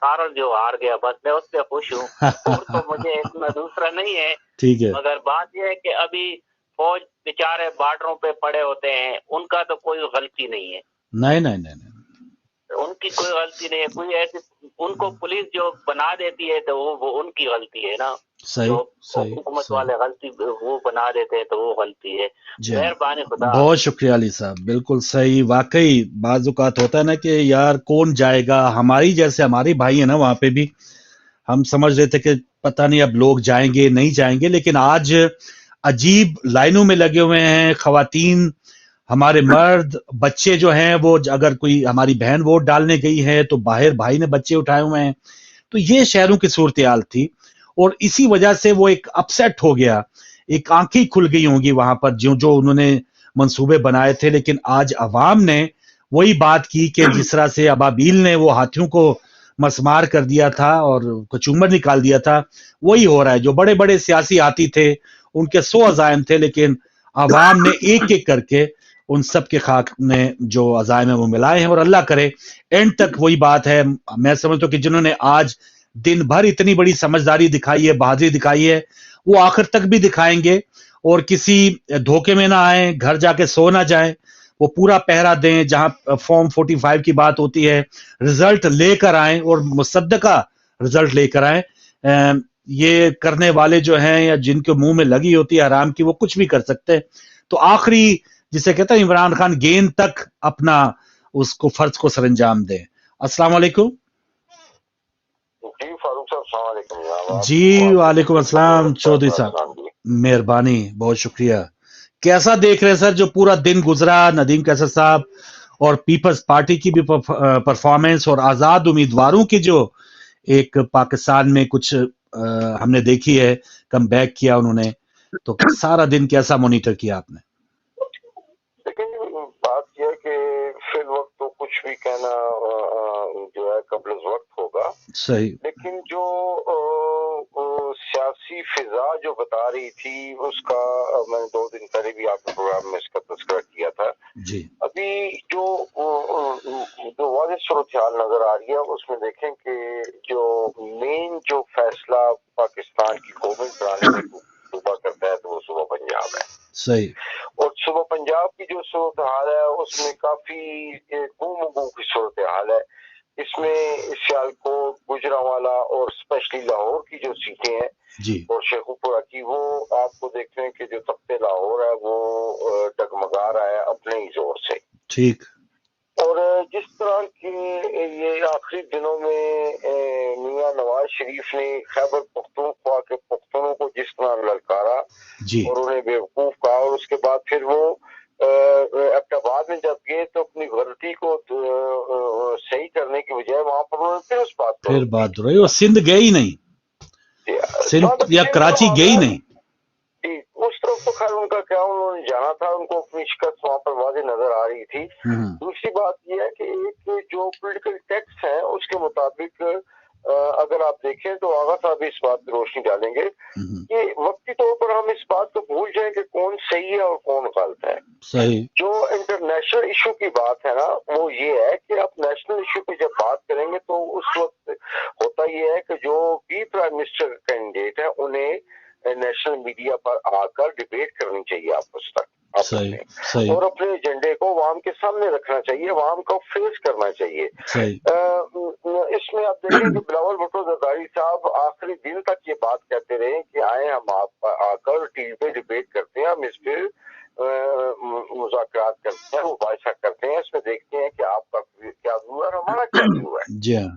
تارل جو ہار گیا بس میں اس پہ خوش ہوں, اور تو مجھے اتنا دوسرا نہیں ہے. ٹھیک ہے. مگر بات یہ ہے کہ ابھی فوج بیچارے بارڈروں پہ پڑے ہوتے ہیں, ان کا تو کوئی غلطی نہیں ہے. نہیں ان کی کوئی غلطی نہیں ہے. کوئی ایسی ان کو پولیس جو بنا دیتی ہے تو وہ ان کی غلطی ہے نا. صحیح. حکومت والے غلطی وہ بنا دیتے ہیں تو وہ غلطی ہے. مہربانی خدا. بہت شکریہ علی صاحب, بالکل صحیح. واقعی بعض اوقات ہوتا ہے نا کہ یار کون جائے گا, ہماری جیسے ہماری بھائی ہیں نا وہاں پہ بھی ہم سمجھ رہے تھے کہ پتہ نہیں اب لوگ جائیں گے نہیں جائیں گے, لیکن آج عجیب لائنوں میں لگے ہوئے ہیں. خواتین, ہمارے مرد, بچے جو ہیں وہ اگر کوئی ہماری بہن ووٹ ڈالنے گئی ہے تو باہر بھائی نے بچے اٹھائے ہوئے ہیں. تو یہ شہروں کی صورتحال تھی, اور اسی وجہ سے وہ ایک اپسیٹ ہو گیا, ایک آنکھیں کھل گئی ہوں گی وہاں پر جو انہوں نے منصوبے بنائے تھے. لیکن آج عوام نے وہی بات کی کہ جس طرح سے ابابیل نے وہ ہاتھیوں کو مسمار کر دیا تھا اور کچومر نکال دیا تھا, وہی ہو رہا ہے. جو بڑے بڑے سیاسی ہاتھی تھے ان کے 100 عزائم تھے, لیکن عوام نے ایک ایک کر کے ان سب کے خاک نے جو عزائم ہیں وہ ملائے ہیں. اور اللہ کرے اینڈ تک وہی بات ہے, میں سمجھتا ہوں کہ جنہوں نے آج دن بھر اتنی بڑی سمجھداری دکھائی ہے, بہادری دکھائی ہے, وہ آخر تک بھی دکھائیں گے, اور کسی دھوکے میں نہ آئیں, گھر جا کے سو نہ جائیں, وہ پورا پہرا دیں. جہاں فارم 45 کی بات ہوتی ہے رزلٹ لے کر آئیں, اور مصدقہ رزلٹ لے کر آئیں. یہ کرنے والے جو ہیں یا جن کے منہ میں لگی ہوتی ہے حرام کی, وہ کچھ بھی کر سکتے ہیں. تو آخری جسے کہتا ہے عمران خان گیند تک اپنا اس کو فرض کو سر انجام دیں. السلام علیکم. جی فاروق صاحب السلام علیکم. جی وعلیکم السلام چودھری صاحب, مہربانی, بہت شکریہ. کیسا دیکھ رہے سر جو پورا دن گزرا, ندیم کیسر صاحب اور پیپلز پارٹی کی بھی پرفارمنس, اور آزاد امیدواروں کی جو ایک پاکستان میں کچھ ہم نے دیکھی ہے, کم بیک کیا انہوں نے, تو سارا دن کیسا مانیٹر کیا آپ نے؟ لیکن بات یہ ہے کہ فی الوقت تو کچھ بھی کہنا جو ہے قبل از وقت ہوگا. صحیح. لیکن جو سیاسی فضا جو بتا رہی تھی اس کا میں نے 2 دن پہلے بھی آپ کے پروگرام میں اس کا تذکرہ کیا تھا. جی. ابھی جو واضح صورتحال نظر آ رہی ہے اس میں دیکھیں کہ جو مین جو فیصلہ پاکستان کی گورنمنٹ بنانے میں صوبہ کرتا ہے تو وہ صوبہ پنجاب ہے. صحیح. اور صوبہ پنجاب کی جو صورتحال ہے اس میں کافی گم کی صورتحال ہے. اس میں سیالکوٹ, گوجرانوالا اور اسپیشلی لاہور کی جو سیٹیں ہیں جی, اور شیخوپورہ کی, وہ آپ کو دیکھ رہے ہیں کہ جو تخت لاہور ہے وہ ڈگمگا رہا ہے اپنے ہی زور سے. ٹھیک. اور جس طرح کی یہ آخری دنوں میں میاں نواز شریف نے خیبر پختونخوا کے پختونوں کو جس طرح للکارا جی, اور انہیں بیوقوف کہا, اور اس کے بعد پھر وہ احمدآباد میں جب گئے تو اپنی غلطی کو صحیح کرنے کی بجائے وہاں پر انہوں نے پھر اس بات پھر بات رہی, اور سندھ گئے ہی نہیں, سندھ یا کراچی گئے ہی نہیں. اس طرف تو خیر ان کا کیا، انہوں نے جانا تھا، ان کو اپنی شکست وہاں پر واضح نظر آ رہی تھی۔ دوسری بات یہ ہے کہ ایک جو پولیٹیکل ٹیکسٹ ہے اس کے مطابق اگر آپ دیکھیں تو آغا صاحب اس بات پہ روشنی ڈالیں گے کہ وقتی طور پر ہم اس بات کو بھول جائیں کہ کون صحیح ہے اور کون غلط ہے۔ صحیح۔ جو انٹرنیشنل ایشو کی بات ہے نا وہ یہ ہے کہ آپ نیشنل ایشو پہ جب بات کریں گے تو اس وقت ہوتا یہ ہے کہ جو بھی پرائم منسٹر کینڈیڈیٹ ہے انہیں نیشنل میڈیا پر آ کر ڈبیٹ کرنی چاہیے آپس تک، صحیح، اور اپنے ایجنڈے کو عوام کے سامنے رکھنا چاہیے، عوام کو فیس کرنا چاہیے۔ اس میں آپ دیکھیں کہ بلاول بھٹو زرداری صاحب آخری دن تک یہ بات کہتے رہے کہ آئے ہم آ کر ٹی وی پہ ڈبیٹ کرتے ہیں، ہم اس پہ مذاکرات کرتے ہیں، مباحثہ کرتے ہیں، اس میں دیکھتے ہیں کہ آپ کا کیا ویو ہے اور ہمارا کیا ویو ہے۔ جی ہاں،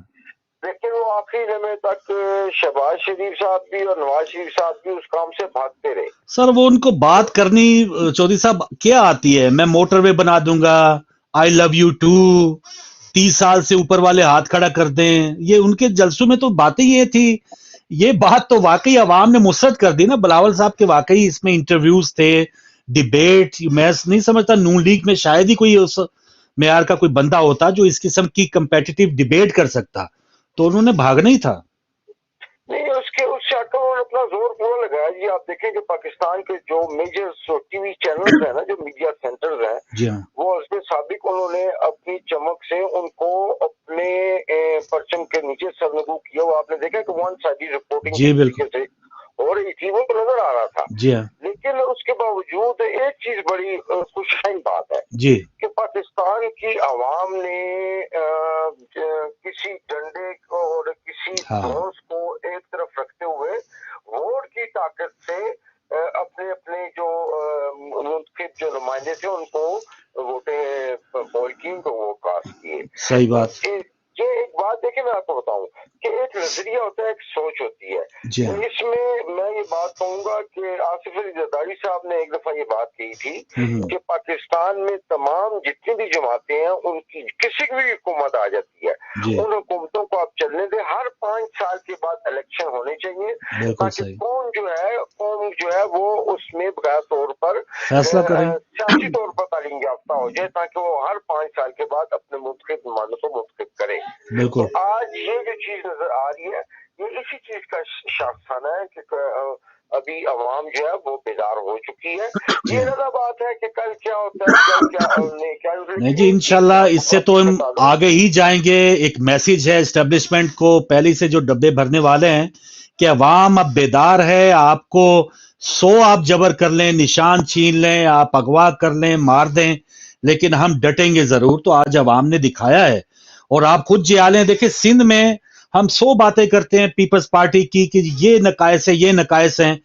لیکن وہ آخری لمحے تک شہباز شریف صاحب بھی اور نواز شریف صاحب بھی اس کام سے بھاگتے رہے۔ سر وہ ان کو بات کرنی چودھری صاحب کیا آتی ہے، میں موٹر وے بنا دوں گا، آئی لو یو ٹو، 30 سال سے اوپر والے ہاتھ کھڑا کر دیں، یہ ان کے جلسوں میں تو باتیں یہ تھی۔ یہ بات تو واقعی عوام نے مسرت کر دی نا بلاول صاحب کے، واقعی اس میں انٹرویوز تھے، ڈیبیٹ، میں نہیں سمجھتا نون لیگ میں شاید ہی کوئی اس معیار کا کوئی بندہ ہوتا جو اس قسم کی کمپیٹیٹیو ڈیبیٹ کر سکتا، تو انہوں نے بھاگنا ہی تھا۔ نہیں اس سے ہٹ کر انہوں نے اپنا زور پورا لگایا جی۔ آپ دیکھیں کہ پاکستان کے جو میجر ٹی وی چینلز ہیں نا، جو میڈیا سینٹرز ہیں، جی ہاں، وہ اس کے سابق انہوں نے اپنی چمک سے ان کو اپنے پرچم کے نیچے سرنگو کیا۔ وہ آپ نے دیکھا کہ ون سائیڈ رپورٹنگ جی بالکل سے اور وہ کو نظر آ رہا تھا۔ جی ہاں، لیکن اس کے باوجود ایک چیز بڑی خوشائن بات ہے جی کہ پاکستان کی عوام نے کسی ڈنڈے کو اور کسی دوست کو ایک طرف رکھتے ہوئے ووٹ کی طاقت سے اپنے جو منتخب جو نمائندے تھے ان کو ووٹیں پول کی، ان کو ووٹ کاسٹ کیے۔ صحیح بات۔ یہ ایک بات دیکھیں میں آپ کو بتاؤں کہ ایک نظریہ ہوتا ہے، ایک سوچ ہوتی ہے۔ جی اس میں یہ بات کہوں گا کہ آصف علی زرداری صاحب نے ایک دفعہ یہ بات کہی تھی کہ پاکستان میں تمام جتنی بھی جماعتیں ہیں ان کی کسی کی بھی حکومت آ جاتی ہے، ان حکومتوں کو آپ چلنے دیں، ہر 5 سال کے بعد الیکشن ہونے چاہیے تاکہ قوم جو ہے وہ اس میں بغیر طور پر فیصلہ کریں، سیاسی طور پر تعلیم یافتہ ہو جائے تاکہ وہ ہر 5 سال کے بعد اپنے منتخب نمائندوں کو منتخب کرے۔ بالکل۔ تو آج یہ جو چیز نظر آ رہی ہے یہ اسی چیز کا شاخسانہ ہے کہ ابھی عوام جو ہے وہ بیدار ہو چکی ہے۔ یہ زیادہ بات ہے کہ کل کیا ہوتا ہے، کیا نہیں جی انشاءاللہ اس سے تو ہم آگے ہی جائیں گے۔ ایک میسج ہے اسٹیبلشمنٹ کو پہلے سے جو ڈبے بھرنے والے ہیں کہ عوام اب بیدار ہے، آپ کو 100 آپ جبر کر لیں، نشان چھین لیں، آپ اغوا کر لیں، مار دیں، لیکن ہم ڈٹیں گے ضرور۔ تو آج عوام نے دکھایا ہے، اور آپ خود جیالیں دیکھیں سندھ میں ہم 100 باتیں کرتے ہیں پیپلز پارٹی کی کہ یہ نقائص ہے، یہ نقائص ہیں،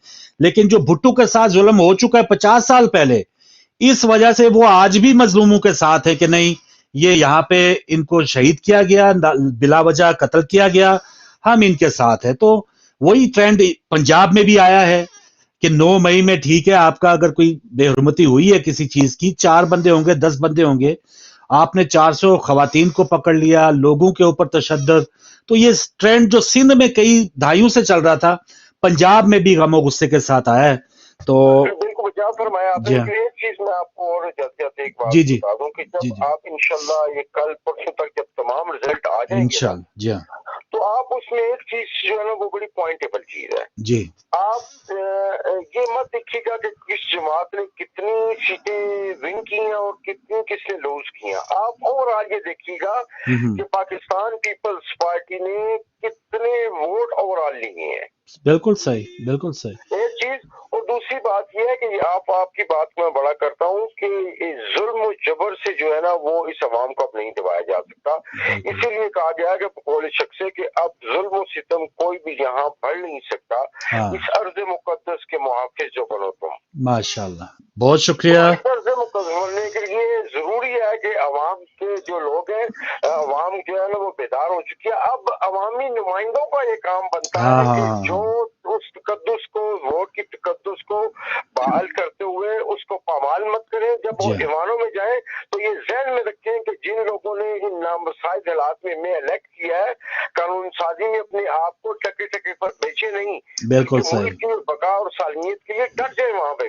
لیکن جو بھٹو کے ساتھ ظلم ہو چکا ہے 50 سال پہلے، اس وجہ سے وہ آج بھی مظلوموں کے ساتھ ہے کہ نہیں یہ یہاں پہ ان کو شہید کیا گیا، بلا وجہ قتل کیا گیا، ہم ان کے ساتھ ہیں۔ تو وہی ٹرینڈ پنجاب میں بھی آیا ہے کہ 9 مئی میں ٹھیک ہے آپ کا اگر کوئی بے حرمتی ہوئی ہے کسی چیز کی، 4 بندے ہوں گے 10 بندے ہوں گے، آپ نے 400 خواتین کو پکڑ لیا، لوگوں کے اوپر تشدد۔ تو یہ ٹرینڈ جو سندھ میں کئی دہائیوں سے چل رہا تھا پنجاب میں بھی غم و غصے کے ساتھ آیا ہے۔ تو بالکل کیا فرمایا آپ نے۔ ایک چیز میں آپ کو اور جلد ایک بات بتا دوں کہ جب آپ انشاءاللہ یہ کل پرسوں تک جب تمام رزلٹ آ جائیں گے جی ہاں، تو آپ اس میں ایک چیز جو ہے نا وہ بڑی پوائنٹیبل چیز ہے۔ جی آپ یہ مت دیکھیے گا کہ کس جماعت نے کتنی سیٹیں ون کی ہیں اور کتنی کس نے لوز کی ہیں، آپ اور آگے دیکھیے گا کہ پاکستان پیپلز پارٹی نے کتنے ووٹ اوور آل لیے ہیں۔ بالکل صحیح، بالکل صحیح۔ ایک چیز اور دوسری بات یہ ہے کہ آپ کی بات کو میں بڑا کرتا ہوں کہ ظلم و جبر سے جو ہے نا وہ اس عوام کو اب نہیں دبایا جا سکتا۔ اسی لیے کہا گیا کہ بقول شخص کہ اب ظلم و ستم کوئی بھی یہاں بڑھ نہیں سکتا، اس ارض مقدس کے محافظ جو بنو تم۔ ماشاءاللہ، بہت شکریہ۔ ارض مقدس بننے کے لیے ضروری ہے کہ عوام کے جو لوگ ہیں، عوام جو ہے نا وہ بیدار ہو چکی ہے۔ اب عوامی نمائندوں کا یہ کام بنتا ہے کہ جو اس تقدس کو، ووٹ کی تقدس کو بحال کرتے ہوئے اس کو پامال مت کریں۔ جب وہ ایوانوں میں جائیں تو یہ ذہن میں رکھیں کہ جن لوگوں نے ان نامساعد حالات میں ہمیں الیکٹ کیا ہے، قانون سازی میں اپنے آپ کو ٹکے ٹکے پر بیچے نہیں، بالکل صحیح، ملک کی بقا اور سالمیت کے لیے ڈٹ جائیں وہاں پہ۔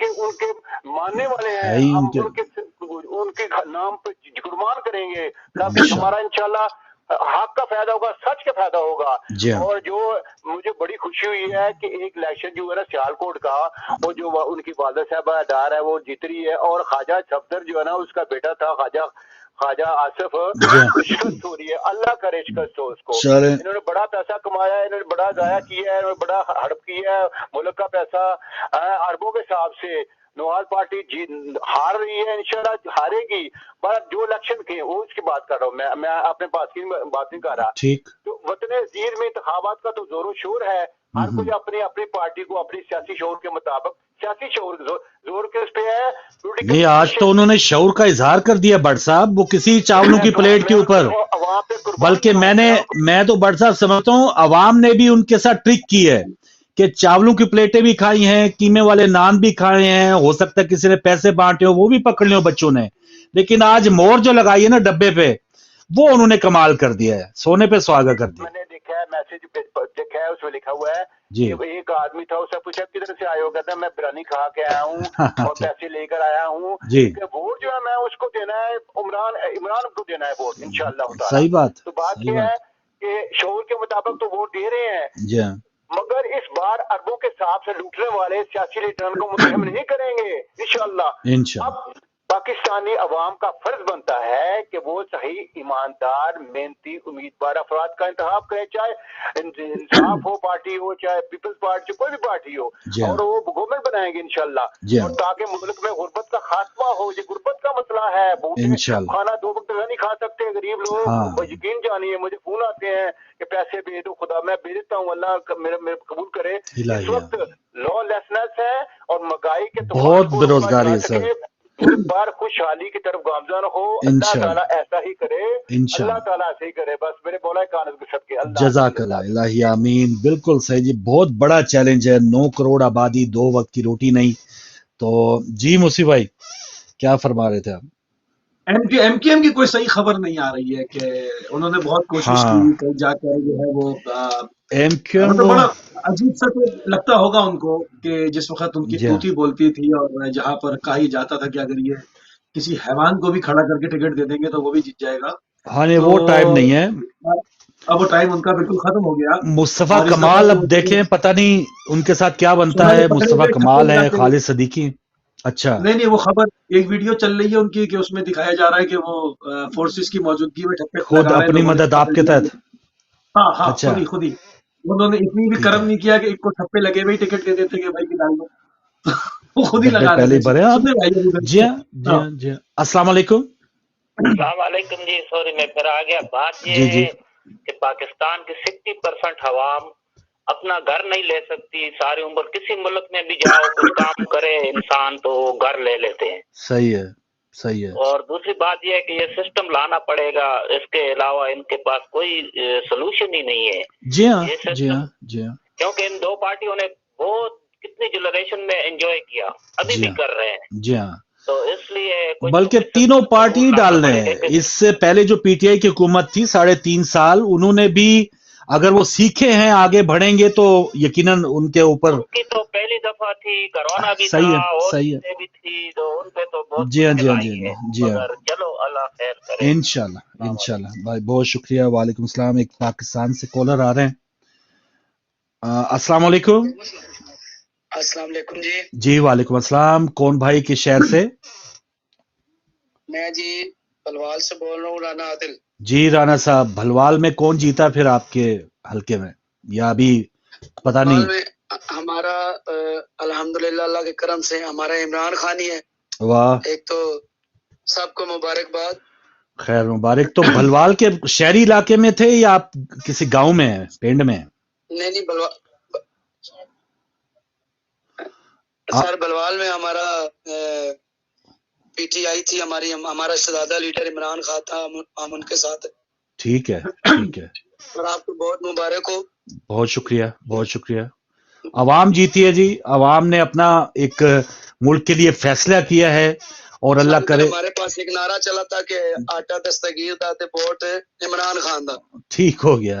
ان کے ماننے والے ہیں, ہم ان کے نام پہ قربان کریں گے تاکہ ہمارا انشاءاللہ حق کا فائدہ ہوگا, سچ کا فائدہ ہوگا. اور جو مجھے بڑی خوشی ہوئی ہے کہ ایک الیکشن جو ہے نا سیالکوٹ کا, وہ جو ان کی والدہ صاحبہ ادار ہے وہ جیت رہی ہے, اور خواجہ صفدر جو ہے نا اس کا بیٹا تھا خواجہ آصف, شکست ہو رہی ہے. اللہ کا شکست ہو اس کو. انہوں نے بڑا پیسہ کمایا ہے, انہوں نے بڑا ضائع کیا ہے, انہوں نے بڑا ہڑپ کیا ہے ملک کا پیسہ اربوں کے حساب سے. نواز پارٹی ہار رہی ہے, انشاءاللہ ہارے گی, پر جو الیکشن کے وہ اس کی بات کر رہا ہوں میں اپنے پاس کی بات نہیں کر رہا. تو وطن عزیز میں انتخابات کا تو زور و شور ہے, ہر کوئی اپنی پارٹی کو اپنی سیاسی شعور کے مطابق, سیاسی شعور زور کے اس پہ ہے. نہیں, آج تو انہوں نے شعور کا اظہار کر دیا بٹ صاحب, وہ کسی چاولوں کی پلیٹ کے اوپر, بلکہ میں تو بٹ صاحب سمجھتا ہوں عوام نے بھی ان کے ساتھ ٹرک کی ہے کہ چاولوں کی پلیٹیں بھی کھائی ہیں, قیمے والے نان بھی کھائے ہیں, ہو سکتا ہے کسی نے پیسے بانٹے ہو وہ بھی پکڑ لیں بچوں نے, لیکن آج مور جو لگائی ہے نا ڈبے پہ, وہ انہوں نے کمال کر دیا ہے, سونے پہ سہاگا کر دیا. میں نے دیکھا ہے میسج دیکھا ہے, اس میں لکھا ہوا ہے ایک آدمی تھا, اسے پوچھا کدھر سے آئے ہو, کہتا ہے میں بریانی کھا کے آیا ہوں اور پیسے لے کر آیا ہوں. ووٹ جو ہے میں اس کو دینا ہے, عمران کو دینا ہے ووٹ انشاءاللہ. صحیح بات. تو بات یہ ہے کہ شعور کے مطابق تو ووٹ دے رہے ہیں, مگر اس بار اربوں کے حساب سے لوٹنے والے سیاسی لیڈروں کو منتخب نہیں کریں گے انشاءاللہ. اب پاکستانی عوام کا فرض بنتا ہے کہ وہ صحیح, ایماندار, محنتی, امیدوار افراد کا انتخاب کریں, چاہے انصاف ہو پارٹی ہو, چاہے پیپلز پارٹی, کوئی بھی پارٹی ہو, اور وہ گورنمنٹ بنائیں گے انشاءاللہ. اور تاکہ ملک میں غربت کا خاتمہ ہو. یہ غربت کا مسئلہ ہے, کھانا 2 وقت نہیں کھا سکتے غریب لوگ. یقین جانیے مجھے فون آتے ہیں کہ پیسے بھیج دو, خدا میں بھیج دیتا ہوں, اللہ میرے قبول کرے. اس وقت لا لیسنس ہے اور مہنگائی کے بہت بے روزگاری ہے سر, بار خوشحالی کی طرف گامزن ہو. اللہ تعالیٰ ایسا ہی کرے, اللہ تعالیٰ ایسا ہی کرے. بس میرے مولا کانز کے صدقے جزاک اللہ, الہی آمین. بالکل صحیح جی, بہت بڑا چیلنج ہے, 9 کروڑ آبادی, 2 وقت کی روٹی نہیں. تو جی موسی بھائی کیا فرما رہے تھے آپ؟ ایم کیو ایم کی کوئی صحیح خبر نہیں آ رہی ہے کہ انہوں نے بہت کوشش کی کہیں جا کر جو ہے وہ ایم کیو ایم بڑا عجیب سا لگتا ہوگا ان کو کہ جس وقت ان کی طوطی بولتی تھی اور جہاں پر کہا ہی جاتا تھا کہ اگر یہ کسی حیوان کو بھی کھڑا کر کے ٹکٹ دے دیں گے تو وہ بھی جیت جائے گا. ہاں وہ ٹائم نہیں ہے, اب وہ ٹائم ان کا بالکل ختم ہو گیا. مصطفیٰ کمال اب دیکھیں پتہ نہیں ان کے ساتھ کیا بنتا ہے. مصطفیٰ کمال ہے, خالد صدیقی. اچھا نہیں وہ خبر ایک ویڈیو چل رہی ہے ان کی کہ اس میں دکھایا جا رہا ہے کہ وہ فورسز کی موجودگی میں ٹھپے خود اپنی مدد آپ کے تحت. ہاں خود ہی انہوں نے اتنی بھی کرم نہیں کیا کہ ایک کو ٹھپے لگے ہوئے ٹکٹ دے دیتے کہ بھائی ڈال دو, وہ خود ہی لگا پہلے بڑے آپ. جی ہاں السلام علیکم. السلام علیکم جی, سوری میں پھر آ گیا. بات یہ ہے کہ پاکستان کی 60% عوام اپنا گھر نہیں لے سکتی. ساری عمر کسی ملک میں بھی جاؤ, کچھ کام کرے انسان تو گھر لے لیتے ہیں. صحیح ہے. اور دوسری بات یہ ہے کہ یہ سسٹم لانا پڑے گا, اس کے علاوہ ان کے پاس کوئی سولوشن ہی نہیں ہے. جی ہاں کیونکہ ان 2 پارٹیوں نے بہت کتنی جنریشن میں انجوائے کیا, ابھی بھی کر رہے ہیں. جی ہاں, تو اس لیے بلکہ تینوں پارٹی ڈال رہے ہیں. اس سے پہلے جو پی ٹی آئی کی حکومت تھی 3.5 سال, انہوں نے بھی اگر وہ سیکھے ہیں آگے بڑھیں گے تو یقیناً ان کے اوپر کی تو پہلی دفعہ تھی, کرونا بھی صحیح تھا, صحیح اور بھی تھی, تو ان پہ تو بہت جی ہاں چلو اللہ خیر کرے انشاءاللہ. بھائی بہت شکریہ. وعلیکم السلام. ایک پاکستان سے کالر آ رہے ہیں. السلام علیکم. السلام علیکم جی وعلیکم السلام. کون بھائی کس شہر سے؟ میں جی بھلوال سے بول رہا ہوں, رانا عادل. جی رانا صاحب, بھلوال میں کون جیتا پھر آپ کے حلقے میں, یا ابھی پتہ نہیں؟ ہمارا الحمدللہ اللہ کے کرم سے ہمارا عمران خان ہی ہے. واہ, ایک تو سب کو مبارکباد. خیر مبارک. تو بھلوال کے شہری علاقے میں تھے یا آپ کسی گاؤں میں ہیں, پنڈ میں ہیں؟ نہیں سر بھلوال میں ہمارا پی ٹی آئی تھی, ہمارا شہزادہ لیڈر عمران خان تھا, ہم ان کے ساتھ. ٹھیک ہے اور آپ کو بہت مبارک ہو. بہت شکریہ. عوام جیتی ہے جی, عوام نے اپنا ایک ملک کے لیے فیصلہ کیا ہے, اور اللہ کرے. ہمارے پاس ایک نعرہ چلا تھا کہ آٹا دستگیر دا تے ووٹ عمران خان دا. ٹھیک ہو گیا.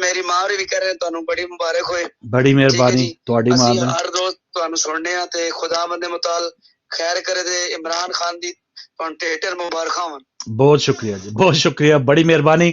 ਮੇਰੀ ਮਾਂ ਹੋਰੀ ਵੀ ਕਹ ਰਹੇ ਤੁਹਾਨੂੰ ਬੜੀ ਮੁਬਾਰਕ ਹੋਏ। ਬੜੀ ਮਿਹਰਬਾਨੀ ਤੁਹਾਡੀ ਮਾਂ ਅਸੀਂ ਦਾ। ਹਰ ਰੋਜ਼ ਤੁਹਾਨੂੰ ਸੁਣਨੇ ਆ ਤੇ ਖੁਦਾਵੰਦ ਦੇ ਮੁਤਾਲ ਖੈਰ ਕਰੇ ਤੇ ਇਮਰਾਨ ਖਾਨ ਦੀ ਤੁਹਾਨੂੰ ਢੇਰ ਮੁਬਾਰਕਾਂ ਹੋਣ। ਬਹੁਤ ਸ਼ੁਕਰੀਆ ਜੀ, ਬਹੁਤ ਸ਼ੁਕਰੀਆ, ਬੜੀ ਮਿਹਰਬਾਨੀ।